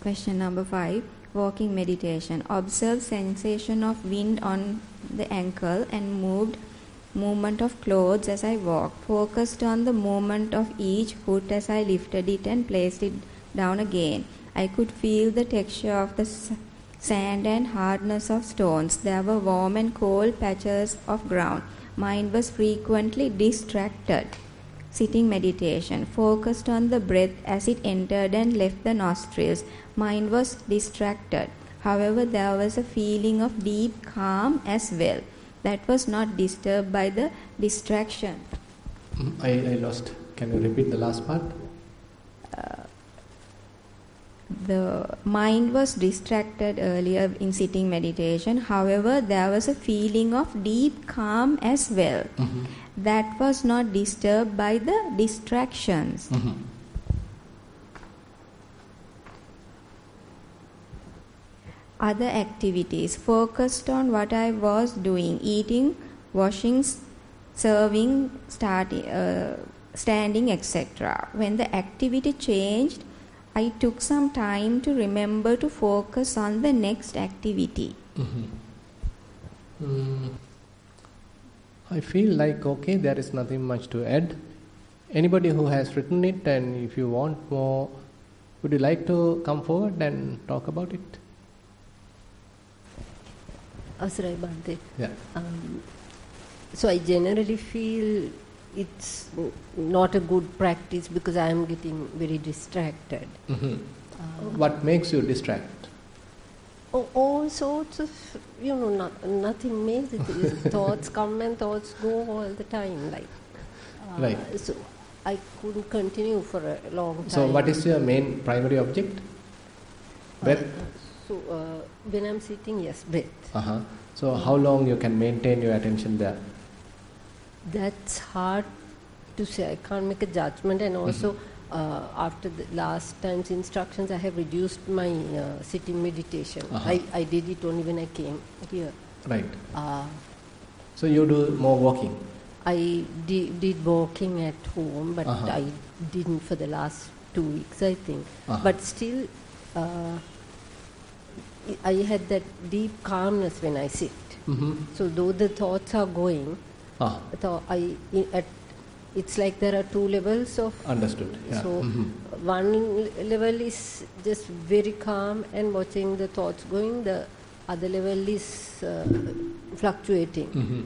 Question number 5. Walking meditation. Observe sensation of wind on the ankle and movement of clothes as I walk. Focused on the movement of each foot as I lifted it and placed it down again. I could feel the texture of the sand and hardness of stones. There were warm and cold patches of ground. Mind was frequently distracted. Sitting meditation. Focused on the breath as it entered and left the nostrils. Mind was distracted. However, there was a feeling of deep calm as well. That was not disturbed by the distraction. I lost. Can you repeat the last part? The mind was distracted earlier in sitting meditation. However, there was a feeling of deep calm as well. Mm-hmm. That was not disturbed by the distractions. Mm-hmm. Other activities focused on what I was doing: eating, washing, serving, standing, etc. When the activity changed, I took some time to remember to focus on the next activity. Mm-hmm. I feel like, okay, there is nothing much to add. Anybody who has written it, and if you want more, would you like to come forward and talk about it? Asrai Bhante. Yeah. So I generally feel it's not a good practice because I am getting very distracted. Mm-hmm. What makes you distract? All sorts of, nothing makes it. Thoughts come and thoughts go all the time. Right. So I couldn't continue for a long time. So what is your main primary object? Breath? When I'm sitting, yes, breath. Uh-huh. So how long you can maintain your attention there? That's hard to say. I can't make a judgment, and also after the last time's instructions, I have reduced my sitting meditation. Uh-huh. I did it only when I came here. Right. So you do more walking? I did walking at home, but Uh-huh. I didn't for the last 2 weeks, I think. Uh-huh. But still, I had that deep calmness when I sit. Mm-hmm. So though the thoughts are going, it's like there are 2 levels of... Understood. Yeah. So one level is just very calm and watching the thoughts going. The other level is fluctuating. Mm-hmm.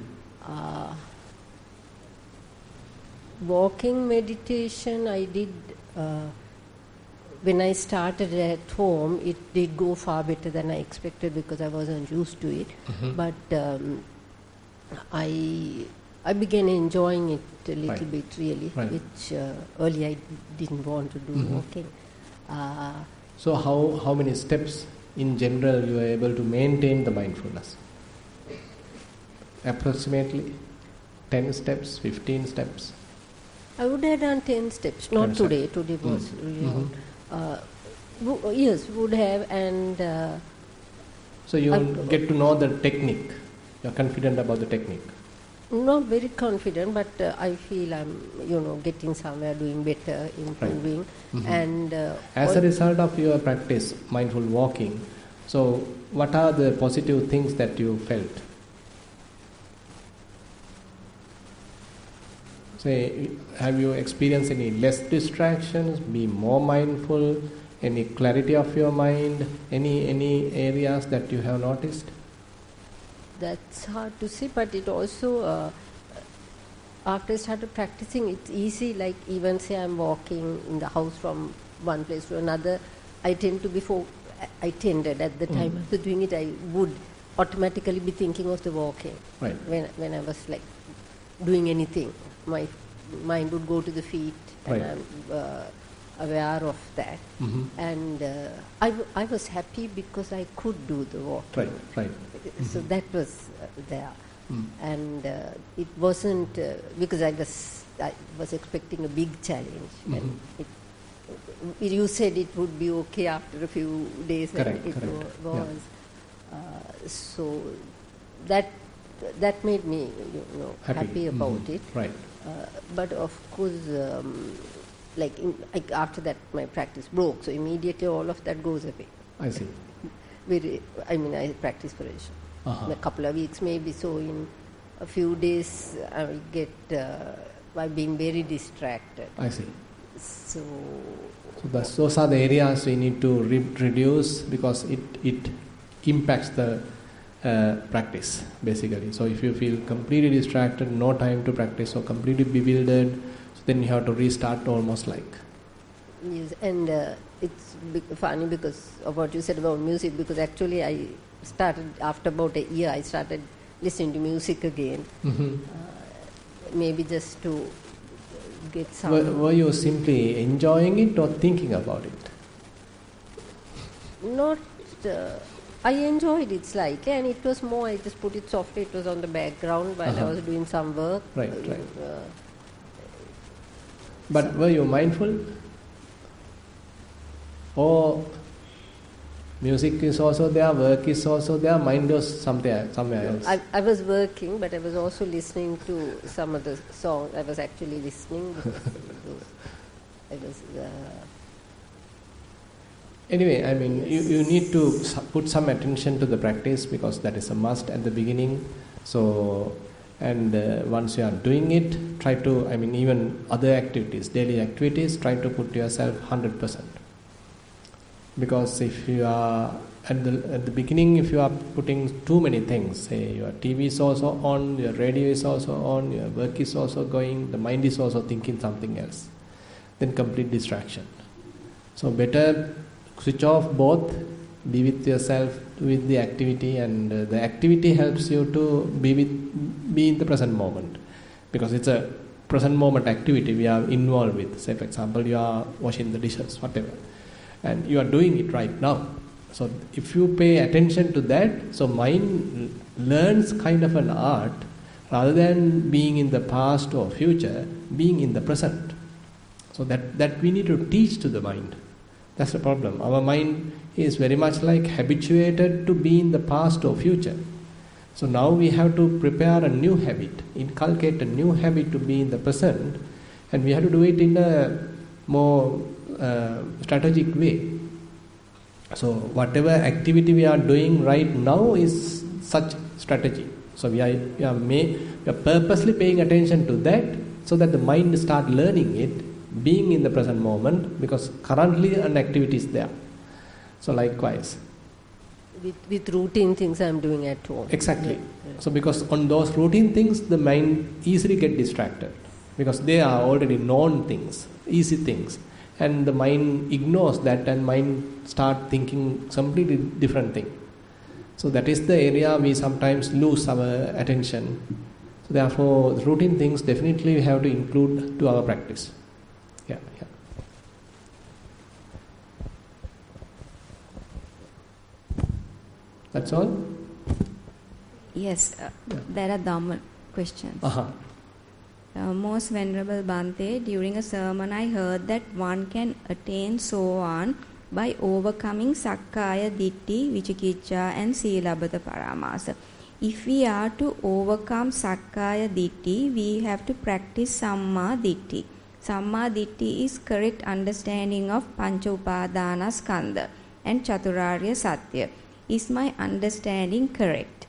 Walking meditation I did... when I started at home, it did go far better than I expected because I wasn't used to it. Mm-hmm. But I began enjoying it a little bit, really, which earlier I didn't want to do walking. So how many steps in general you are able to maintain the mindfulness? Approximately 10 steps, 15 steps? I would have done 10 steps, not 10 today. steps. Today was yes, would have, and so you get to know the technique. You're confident about the technique. Not very confident, but I feel I'm, getting somewhere, doing better, improving, and as a result of your practice, mindful walking. So, what are the positive things that you felt? Say, have you experienced any less distractions? Be more mindful? Any clarity of your mind? Any areas that you have noticed? That's hard to say, but it also, after I started practicing, it's easy, like even say I'm walking in the house from one place to another, I tend to at the time after doing it, I would automatically be thinking of the walking. Right. When I was like doing anything, my mind would go to the feet, and I'm aware of that. And I was happy because I could do the walking. Right. So that was there. And it wasn't because I was expecting a big challenge. And you said it would be okay after a few days, correct, and it correct. was. So that made me happy about it. Right. But of course, after that, my practice broke. So immediately, all of that goes away. I see. I practice for a couple of weeks, maybe. So in a few days, I will get by being very distracted. I see. So those are the areas we need to reduce, because it impacts the practice, basically. So if you feel completely distracted, no time to practice, or completely bewildered, so then you have to restart almost like. Yes, and it's funny because of what you said about music, because actually I started, after about a year, I started listening to music again. Maybe just to get some... Were you simply enjoying it or thinking about it? Not... I enjoyed it slightly, and it was more, I just put it softly, it was on the background while I was doing some work. Right. But were you mindful? Or music is also there, work is also there, mind was somewhere else? I was working, but I was also listening to some of the songs. I was actually listening because I was... Anyway, you need to put some attention to the practice, because that is a must at the beginning. So, and once you are doing it, try to, even other activities, daily activities, try to put yourself 100%. Because if you are, at the beginning, if you are putting too many things, say your TV is also on, your radio is also on, your work is also going, the mind is also thinking something else, then complete distraction. So better switch off both, be with yourself, with the activity, and the activity helps you to be in the present moment, because it's a present moment activity we are involved with. Say for example, you are washing the dishes, whatever, and you are doing it right now. So if you pay attention to that, so mind learns kind of an art, rather than being in the past or future, being in the present. So that we need to teach to the mind. That's the problem. Our mind is very much like habituated to be in the past or future. So now we have to prepare a new habit, inculcate a new habit to be in the present, and we have to do it in a more strategic way. So whatever activity we are doing right now is such strategy. So we are purposely paying attention to that, so that the mind start learning it, being in the present moment, because currently an activity is there. So likewise. With routine things I am doing at home. Exactly. Yeah. So because on those routine things, the mind easily get distracted, because they are already known things, easy things, and the mind ignores that, and mind start thinking completely different thing. So that is the area we sometimes lose our attention. So therefore, routine things definitely we have to include to our practice. Yeah. That's all? Yes, there are Dhamma questions. Most Venerable Bhante, during a sermon I heard that one can attain Sohan by overcoming Sakkaya Ditthi, Vicikiccha and Sīlabbata Paramasa. If we are to overcome Sakkaya Ditthi, we have to practice Samma Ditthi. Samma Ditthi is correct understanding of Pancha Upadana Skandha and Chaturarya Satya. Is my understanding correct?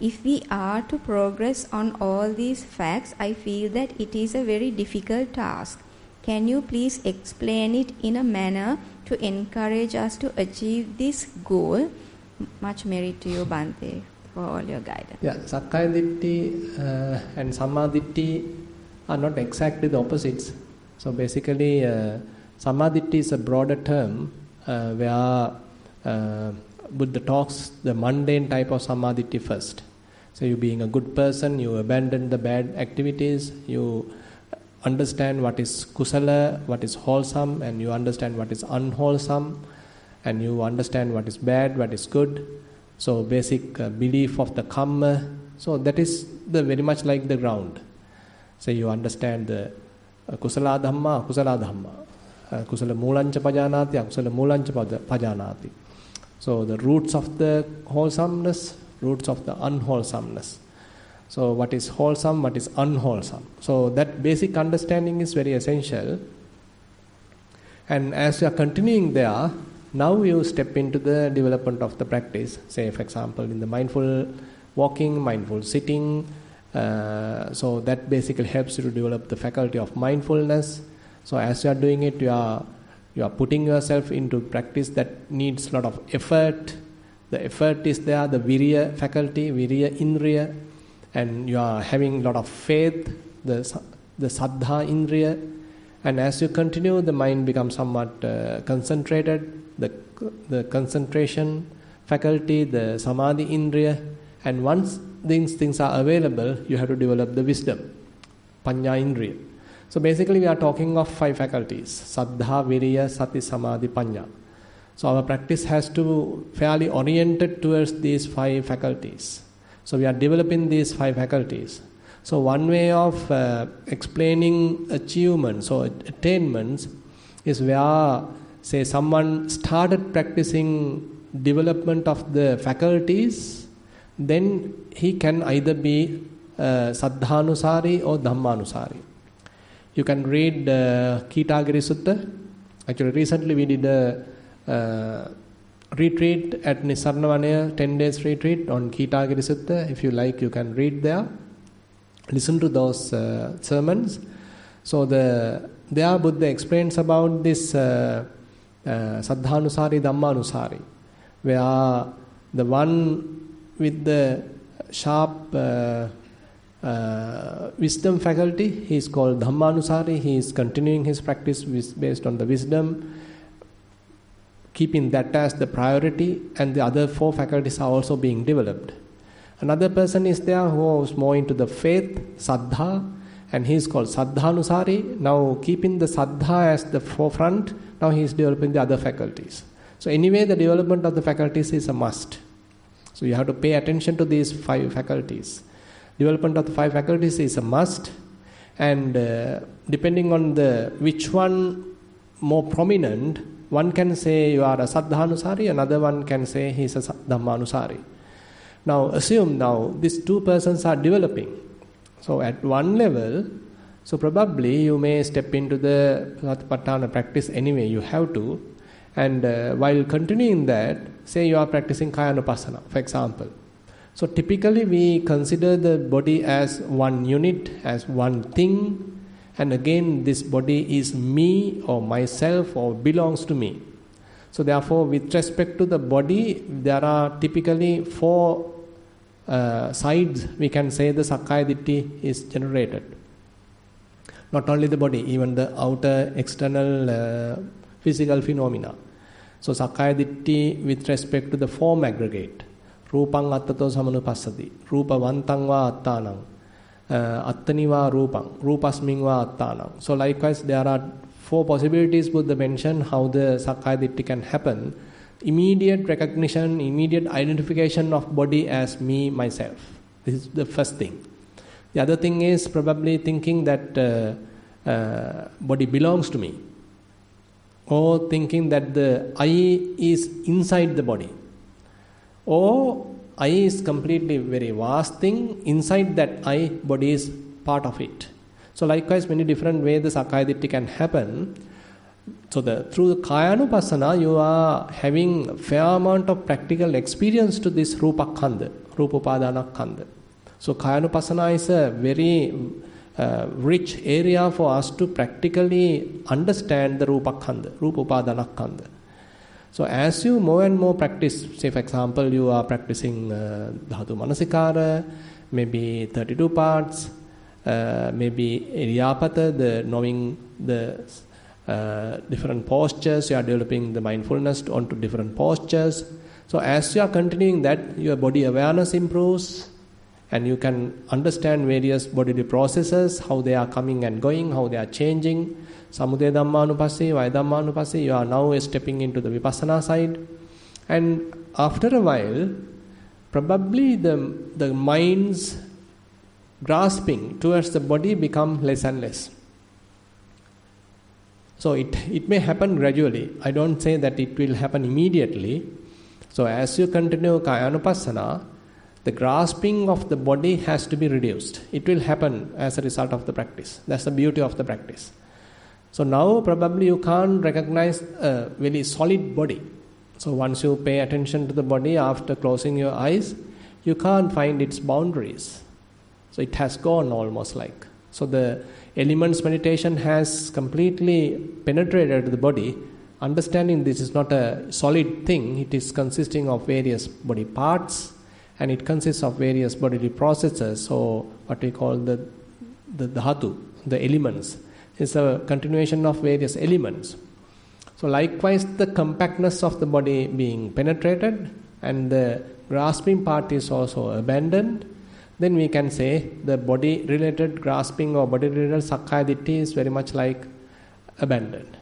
If we are to progress on all these facts, I feel that it is a very difficult task. Can you please explain it in a manner to encourage us to achieve this goal? Much merit to you, Bhante, for all your guidance. Yeah, Sakkaya Ditthi and Samma Ditthi are not exactly the opposites. So basically, Samma Ditthi is a broader term where Buddha talks the mundane type of Samma Ditthi first. So you being a good person, you abandon the bad activities, you understand what is kusala, what is wholesome, and you understand what is unwholesome, and you understand what is bad, what is good. So basic belief of the karma. So that is the very much like the ground. So you understand the kusala dhamma, akusala dhamma. Kusala mulancha pajanati, akusala mulancha pajanati. So the roots of the wholesomeness, roots of the unwholesomeness. So what is wholesome, what is unwholesome. So that basic understanding is very essential. And as you are continuing there, now you step into the development of the practice. Say, for example, in the mindful walking, mindful sitting. So that basically helps you to develop the faculty of mindfulness. So as you are doing it, you are putting yourself into practice that needs a lot of effort. The effort is there, the virya faculty, virya indriya, and you are having a lot of faith, the saddha indriya. And as you continue, the mind becomes somewhat concentrated, the concentration faculty, the samadhi indriya. And once these things are available, you have to develop the wisdom, panya indriya. So basically we are talking of 5 faculties: saddha, virya, sati, samadhi, panya. So our practice has to fairly oriented towards these 5 faculties. So we are developing these 5 faculties. So one way of explaining achievements or attainments is where, say, someone started practicing development of the faculties, then he can either be saddhanusari or dhammanusari. You can read Kitagiri Sutta. Actually, recently we did a retreat at Nissarana Vanaya, 10 days retreat on Kitagiri Sutta. If you like, you can read there. Listen to those sermons. So there Buddha explains about this saddhanusari, dhammanusari, where the one with the sharp wisdom faculty, he is called dhammanusari. He is continuing his practice based on the wisdom, keeping that as the priority, and the other 4 faculties are also being developed. Another person is there who is more into the faith, saddha, and he is called saddhanusari. Now keeping the saddha as the forefront, now he is developing the other faculties. So anyway, the development of the faculties is a must. So you have to pay attention to these 5 faculties. Development of the 5 faculties is a must, and depending on which one more prominent, one can say you are a saddhanusari, another one can say he is a dhammanusari. Now assume these 2 persons are developing. So at one level, so probably you may step into the Satipatthana practice anyway, you have to. And while continuing that, say you are practicing Kayanupassana, for example. So typically we consider the body as one unit, as one thing, and again this body is me or myself or belongs to me. So therefore, with respect to the body, there are typically 4 sides we can say the Sakkaya Ditthi is generated. Not only the body, even the outer external physical phenomena. So Sakkaya Ditthi with respect to the form aggregate. Rupang attato samanupassati. Rupa vantang va attanang. Attani va rupang. Rupasming va attanang. So likewise there are 4 possibilities Buddha mentioned how the Sakkaya Ditthi can happen. Immediate recognition, immediate identification of body as me, myself. This is the first thing. The other thing is probably thinking that body belongs to me. Or thinking that the I is inside the body. Or I is completely very vast thing. Inside that I, body is part of it. So likewise, many different ways the Sakkaya Ditthi can happen. So through the Kayanupassana, you are having a fair amount of practical experience to this Rupa Khanda, Rupa Upadana Khanda. So Kayanupassana is a very rich area for us to practically understand the Rupa Khanda, Rupa Upadana Khanda. So as you more and more practice, say for example, you are practicing Dhatu Manasikara, maybe 32 parts, maybe Iriyapata, the knowing the different postures, you are developing the mindfulness onto different postures. So as you are continuing that, your body awareness improves, and you can understand various bodily processes, how they are coming and going, how they are changing. Samudaya Dhammanupassī, Vaya Dhammanupassī, you are now stepping into the Vipassana side. And after a while, probably the mind's grasping towards the body become less and less. So it may happen gradually. I don't say that it will happen immediately. So as you continue Kayanupassana, the grasping of the body has to be reduced. It will happen as a result of the practice. That's the beauty of the practice. So now probably you can't recognize a very solid body. So once you pay attention to the body after closing your eyes, you can't find its boundaries. So it has gone almost like. So the elements meditation has completely penetrated the body. Understanding this is not a solid thing, it is consisting of various body parts, and it consists of various bodily processes. So what we call the dhatu, the elements, is a continuation of various elements. So likewise, the compactness of the body being penetrated and the grasping part is also abandoned, then we can say the body related grasping or body related sakkaya ditthi is very much like abandoned.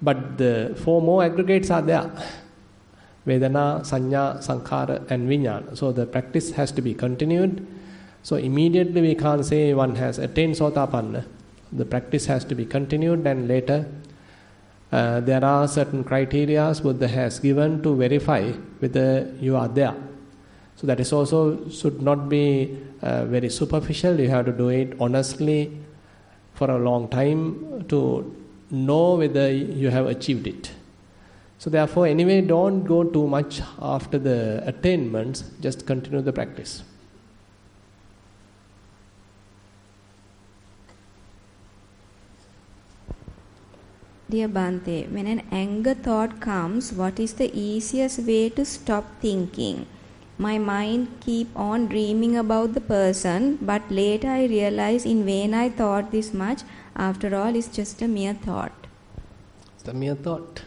But the four more aggregates are there: Vedana, Sanya, Sankhara and Vijnana. So the practice has to be continued. So immediately we can't say one has attained Sotapanna. The practice has to be continued, and later there are certain criteria Buddha has given to verify whether you are there. So that is also should not be very superficial. You have to do it honestly for a long time to know whether you have achieved it. So therefore, anyway, don't go too much after the attainments, just continue the practice. Dear Bhante, when an anger thought comes, what is the easiest way to stop thinking? My mind keep on dreaming about the person, but later I realize in vain I thought this much. After all, it's just a mere thought. It's a mere thought.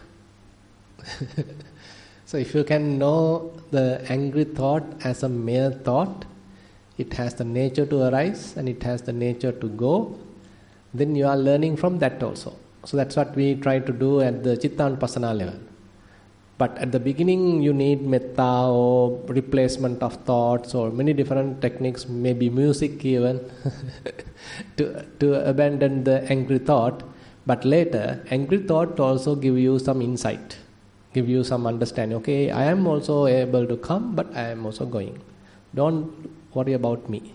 So if you can know the angry thought as a mere thought, it has the nature to arise and it has the nature to go, then you are learning from that also. So that's what we try to do at the Chittanupassana level. But at the beginning you need metta or replacement of thoughts or many different techniques, maybe music even, to abandon the angry thought. But later, angry thought also give you some insight, give you some understanding. Okay, I am also able to come, but I am also going. Don't worry about me,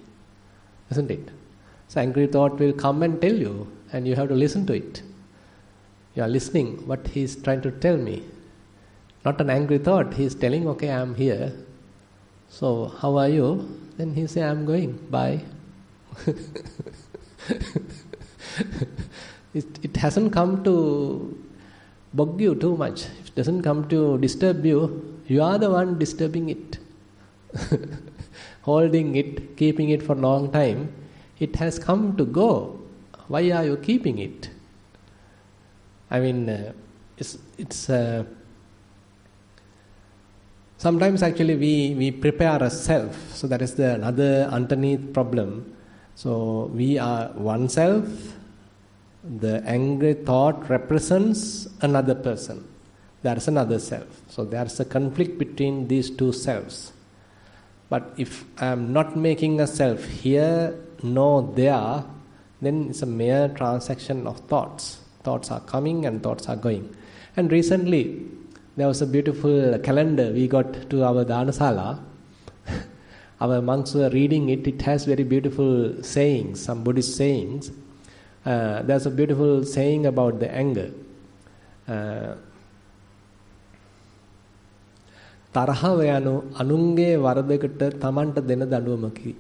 isn't it? So angry thought will come and tell you, and you have to listen to it. You are listening what he is trying to tell me. Not an angry thought. He is telling, okay, I am here. So how are you? Then he say, I am going. Bye. It hasn't come to bug you too much. It doesn't come to disturb you. You are the one disturbing it. Holding it, keeping it for a long time. It has come to go. Why are you keeping it? I mean, it's sometimes actually we prepare ourselves. So that is the another underneath problem. So we are oneself. The angry thought represents another person. There is another self. So there is a conflict between these two selves. But if I am not making a self here nor there, then it's a mere transaction of thoughts. Thoughts are coming and thoughts are going. And recently, there was a beautiful calendar we got to our Dhanasala. Our monks were reading it. It has very beautiful sayings, some Buddhist sayings. There's a beautiful saying about the anger. Taraha vayanu anunge varadakata tamanta dena danduwamaki.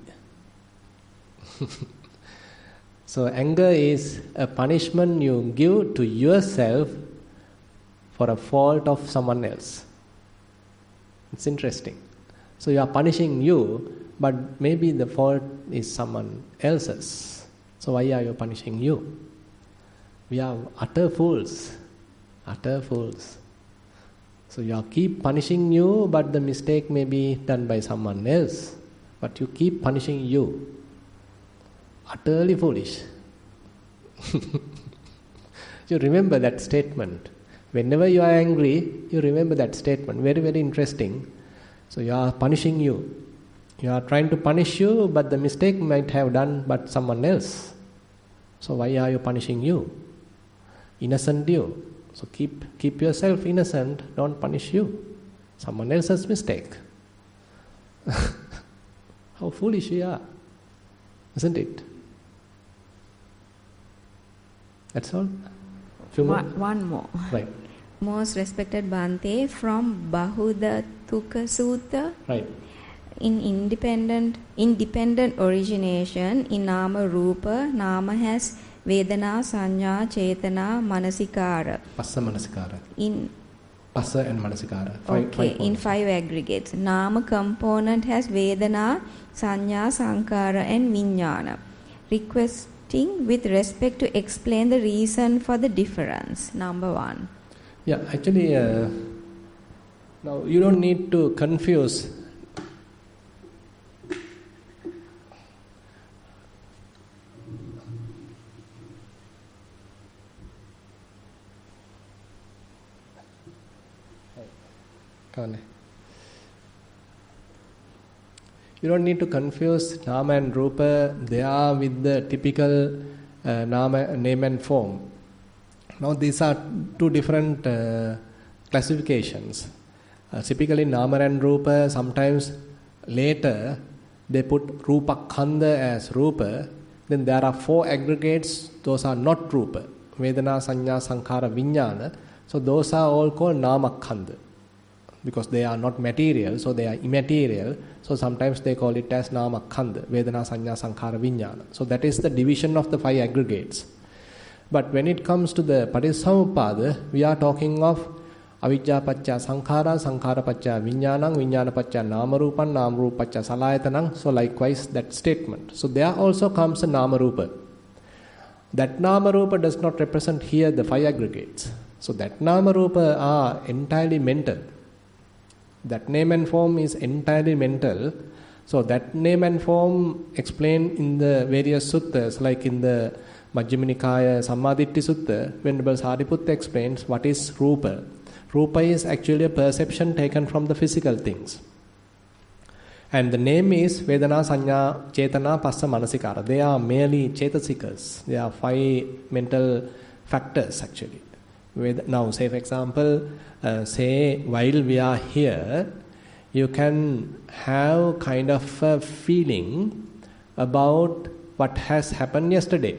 So anger is a punishment you give to yourself for a fault of someone else. It's interesting. So you are punishing you, but maybe the fault is someone else's. So why are you punishing you? We are utter fools. Utter fools. So you keep punishing you, but the mistake may be done by someone else. but you keep punishing you. Utterly foolish. You remember that statement. Whenever you are angry, you remember that statement. Very, very interesting. So you are punishing you. You are trying to punish you, but the mistake might have done but someone else. So why are you punishing you? Innocent you. So keep yourself innocent, don't punish you. Someone else's mistake. How foolish we are, isn't it? That's all? One more. Right. Most respected Bhante, from Bahuda Tukka Sutta, Right. in independent origination, in Nama Rupa, Nama has Vedana, Sanya, Chetana, Manasikara. Passa Manasikara. In Passa and Manasikara. in 5 aggregates. Nama component has Vedana, Sanya, Sankara and Vijnana. Requesting with respect to explain the reason for the difference. Number 1. Yeah, actually, now you don't need to confuse. You don't need to confuse Nama and Rupa. They are with the typical Nama, name and form. Now these are two different classifications. Typically Nama and Rupa, sometimes later they put Rupa Khanda as Rupa. Then there are 4 aggregates, those are not Rupa. Vedana, Sanya, Sankara, Vijnana. So those are all called Nama Khanda. Because they are not material, so they are immaterial. So sometimes they call it as Nama Khanda, Vedana, Sanya, Sankara, Vijnana. So that is the division of the 5 aggregates. But when it comes to the Patissamuppada, we are talking of Avijja Pacca Sankhara, Sankhara Pacca Vijnanam, Vijnana Pacca Namarupam, Namarupa Pacca Salayatanam. So likewise that statement. So there also comes a Namarupa. That Namarupa does not represent here the 5 aggregates. So that Namarupa are entirely mental. That name and form is entirely mental. So that name and form explained in the various suttas, like in the Majjhima Nikaya Sammaditthi Sutta, Venerable Sariputta explains what is Rupa. Rupa is actually a perception taken from the physical things. And the name is Vedana, Sanya, Chetana, Passa, Manasikara. They are merely Chetasikas. They are 5 mental factors actually. Now, say for example, say while we are here, you can have kind of a feeling about what has happened yesterday.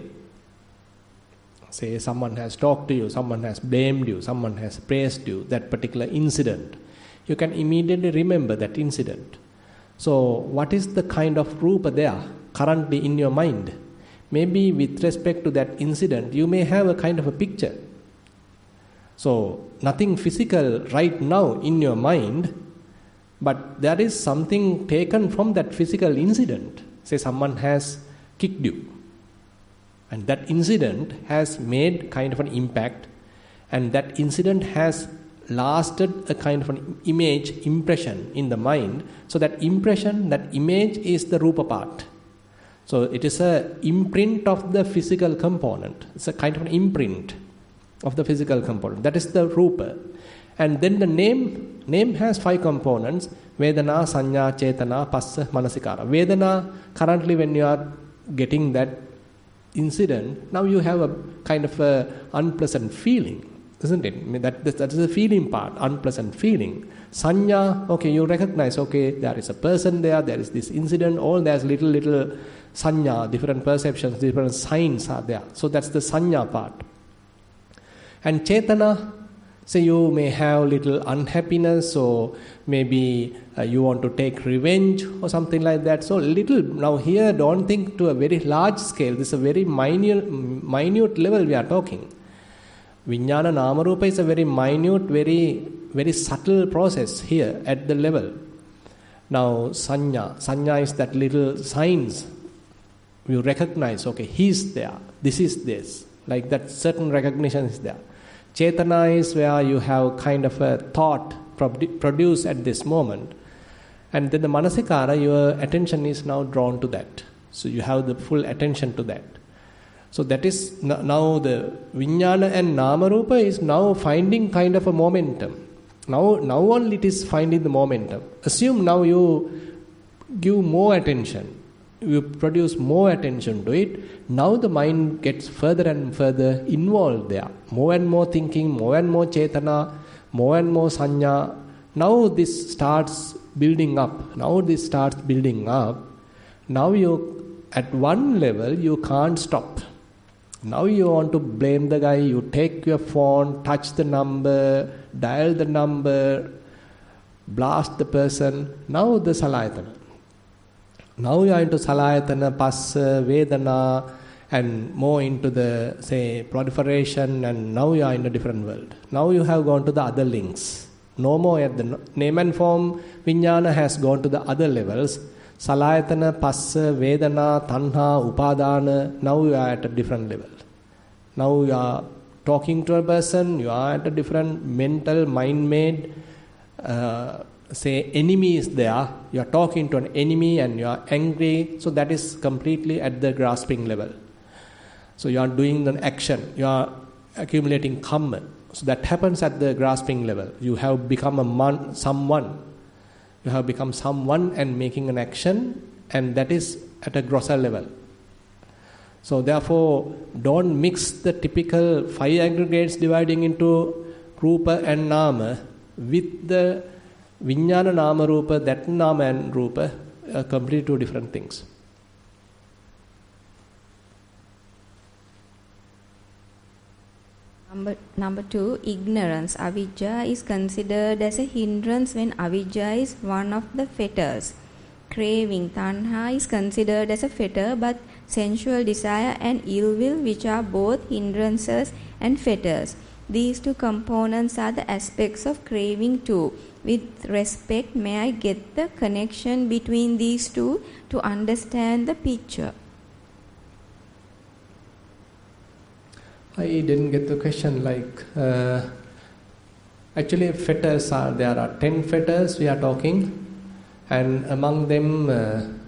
Say someone has talked to you, someone has blamed you, someone has praised you, that particular incident. You can immediately remember that incident. So what is the kind of rupa there currently in your mind? Maybe with respect to that incident, you may have a kind of a picture. So nothing physical right now in your mind, but there is something taken from that physical incident. Say someone has kicked you. And that incident has made kind of an impact, and that incident has lasted a kind of an image, impression in the mind. So that impression, that image is the rupa part. So it is a imprint of the physical component. It's a kind of an imprint of the physical component. That is the rupa. And then the name has 5 components: Vedana, Sanya, Chetana, Passa, Manasikara. Vedana, currently when you are getting that incident, now you have a kind of a unpleasant feeling, isn't it? I mean, that is the feeling part, unpleasant feeling. Sanya, okay, you recognize, okay, there is a person there is this incident, all there's little sanya, different perceptions, different signs are there. So that's the sanya part. And Chetana, say you may have little unhappiness, or maybe you want to take revenge or something like that. So little, now here don't think to a very large scale, this is a very minute level we are talking. Vijnana Namarupa is a very minute, very subtle process here at the level. Now Sanya is that little signs. You recognize, okay, he's there, this is this. Like that certain recognition is there. Chetana is where you have kind of a thought produced at this moment. And then the manasikara, your attention is now drawn to that. So you have the full attention to that. So that is now the Vijnana and Namarupa is now finding kind of a momentum. Now only it is finding the momentum. Assume now you give more attention. You produce more attention to it. Now the mind gets further and further involved there. More and more thinking, more and more chetana, more and more sanya. Now this starts building up. Now you, at one level, you can't stop. Now you want to blame the guy, you take your phone, touch the number, dial the number, blast the person. Now the salayatana. Now you are into salayatana, passa, vedana, and more into the, say, proliferation, and now you are in a different world. Now you have gone to the other links. No more at the name and form, vijnana has gone to the other levels. Salayatana, passa, vedana, tanha, upadana, now you are at a different level. Now you are talking to a person, you are at a different mental, mind-made, say, enemy is there. You are talking to an enemy and you are angry, so that is completely at the grasping level. So you are doing an action, you are accumulating karma. So that happens at the grasping level. You have become someone. You have become someone and making an action, and that is at a grosser level. So therefore, don't mix the typical 5 aggregates dividing into Rupa and Nama with the Vijnana Nama Rupa, that Nama and Rupa, completely two different things. Number 2, ignorance. Avijja is considered as a hindrance when avijja is one of the fetters. Craving, tanha, is considered as a fetter, but sensual desire and ill will, which are both hindrances and fetters. These two components are the aspects of craving too. With respect, may I get the connection between these two to understand the picture? I didn't get the question. Actually, fetters are, there are 10 fetters we are talking, and among them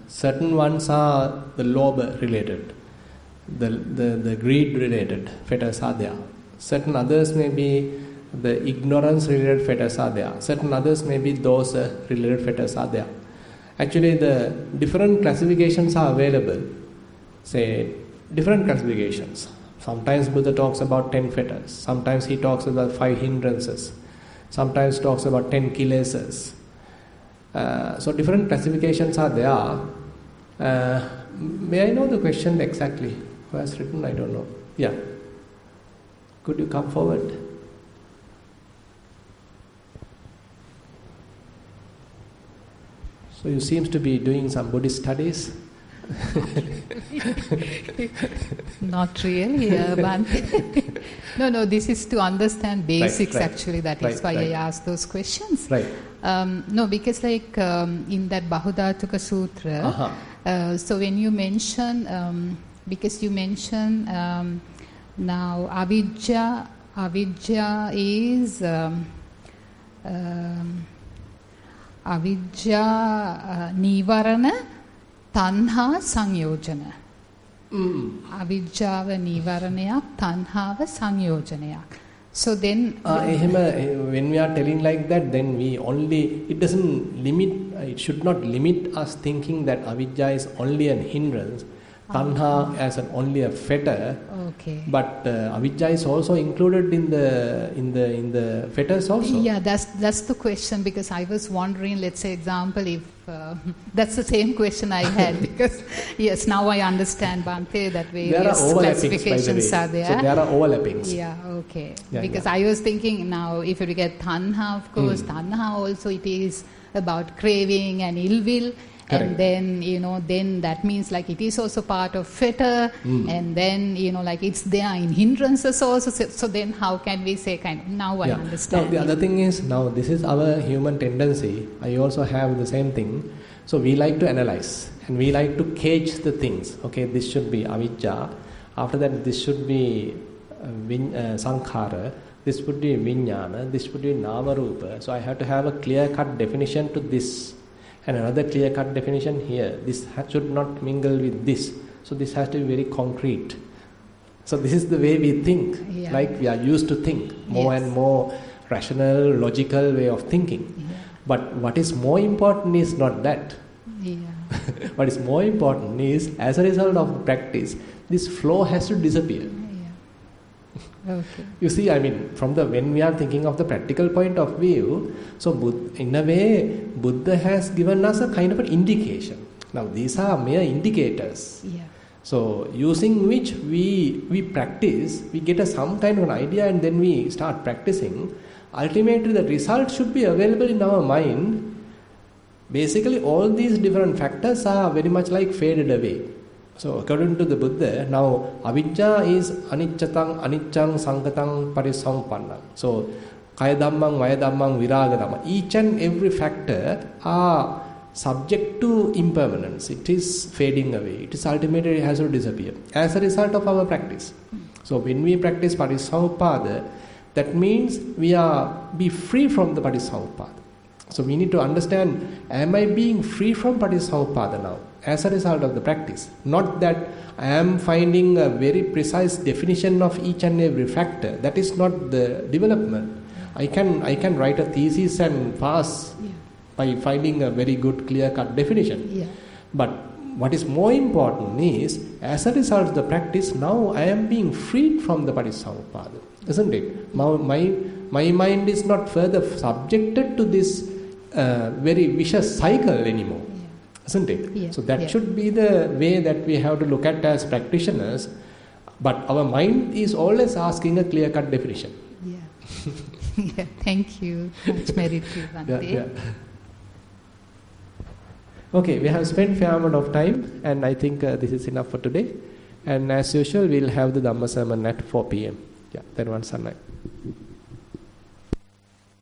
certain ones are the lobha related, the greed related fetters are there. Certain others may be the ignorance related fetters are there. Certain others may be dosa related fetters are there. Actually, the different classifications are available. Say, different classifications. Sometimes Buddha talks about 10 fetters. Sometimes he talks about 5 hindrances. Sometimes talks about 10 kilesas. So different classifications are there. May I know the question exactly? Who has written? I don't know. Yeah. Could you come forward? So you seem to be doing some Buddhist studies. Not really, Bhante. No, this is to understand basics, right. Actually, that is why I asked those questions. Right. No, because in that Bahudhatuka Sutra, so when you mention, because you mention now avijja is avijja nivarana tanha සංයෝජන. අවිජ්ජාව නිවරණයක් තණ්හාව සංයෝජනයක්. So then when we are telling like that, then it doesn't limit, it should not limit us thinking that avijja is only an hindrance, tanha as only a fetter. Okay. But avijja is also included in the fetters also. Yeah, that's the question, because I was wondering, let's say example, if that's the same question I had, because yes, now I understand, Bhante, that various classifications are there. So there are overlappings. Yeah, okay. Yeah, because I was thinking now, if you get tanha, of course, tanha also it is about craving and ill will. Correct. And then, then that means like it is also part of fetter, and then, like it's there in hindrances also. So then how can we say now I understand. Now the other thing is, now this is our human tendency. I also have the same thing. So we like to analyze and we like to cage the things. Okay, this should be avijja. After that, this should be sankhara. This would be vijnana. This would be namarupa. So I have to have a clear-cut definition to this. And another clear-cut definition here, this should not mingle with this. So this has to be very concrete. So this is the way we think, like we are used to think, more and more rational, logical way of thinking. Yeah. But what is more important is not that. Yeah. What is more important is, as a result of practice, this flow has to disappear. Okay. You see, I mean, when we are thinking of the practical point of view, so in a way, Buddha has given us a kind of an indication. Now, these are mere indicators. Yeah. So, using which we practice, we get some kind of an idea and then we start practicing. Ultimately, the result should be available in our mind. Basically, all these different factors are very much like faded away. So, according to the Buddha, now avijja is anicchang, sankatang, parisampannam. So, kaya dhammang, vaya dhammang, viraga dhammang. Each and every factor are subject to impermanence. It is fading away. It is ultimately has to disappear as a result of our practice. So, when we practice parissampada, that means we be free from the parissampada. So, we need to understand, am I being free from parissampada now? As a result of the practice, not that I am finding a very precise definition of each and every factor. That is not the development. I can write a thesis and pass by finding a very good clear-cut definition. Yeah. But what is more important is, as a result of the practice, now I am being freed from the parissampada, isn't it? My mind is not further subjected to this very vicious cycle anymore. Isn't it? Yeah. So that should be the way that we have to look at as practitioners. But our mind is always asking a clear-cut definition. Yeah. Thank you. Much merit to Bhante. Okay, we have spent fair amount of time, and I think this is enough for today. And as usual, we'll have the Dhamma sermon at 4 p.m. Then once a night.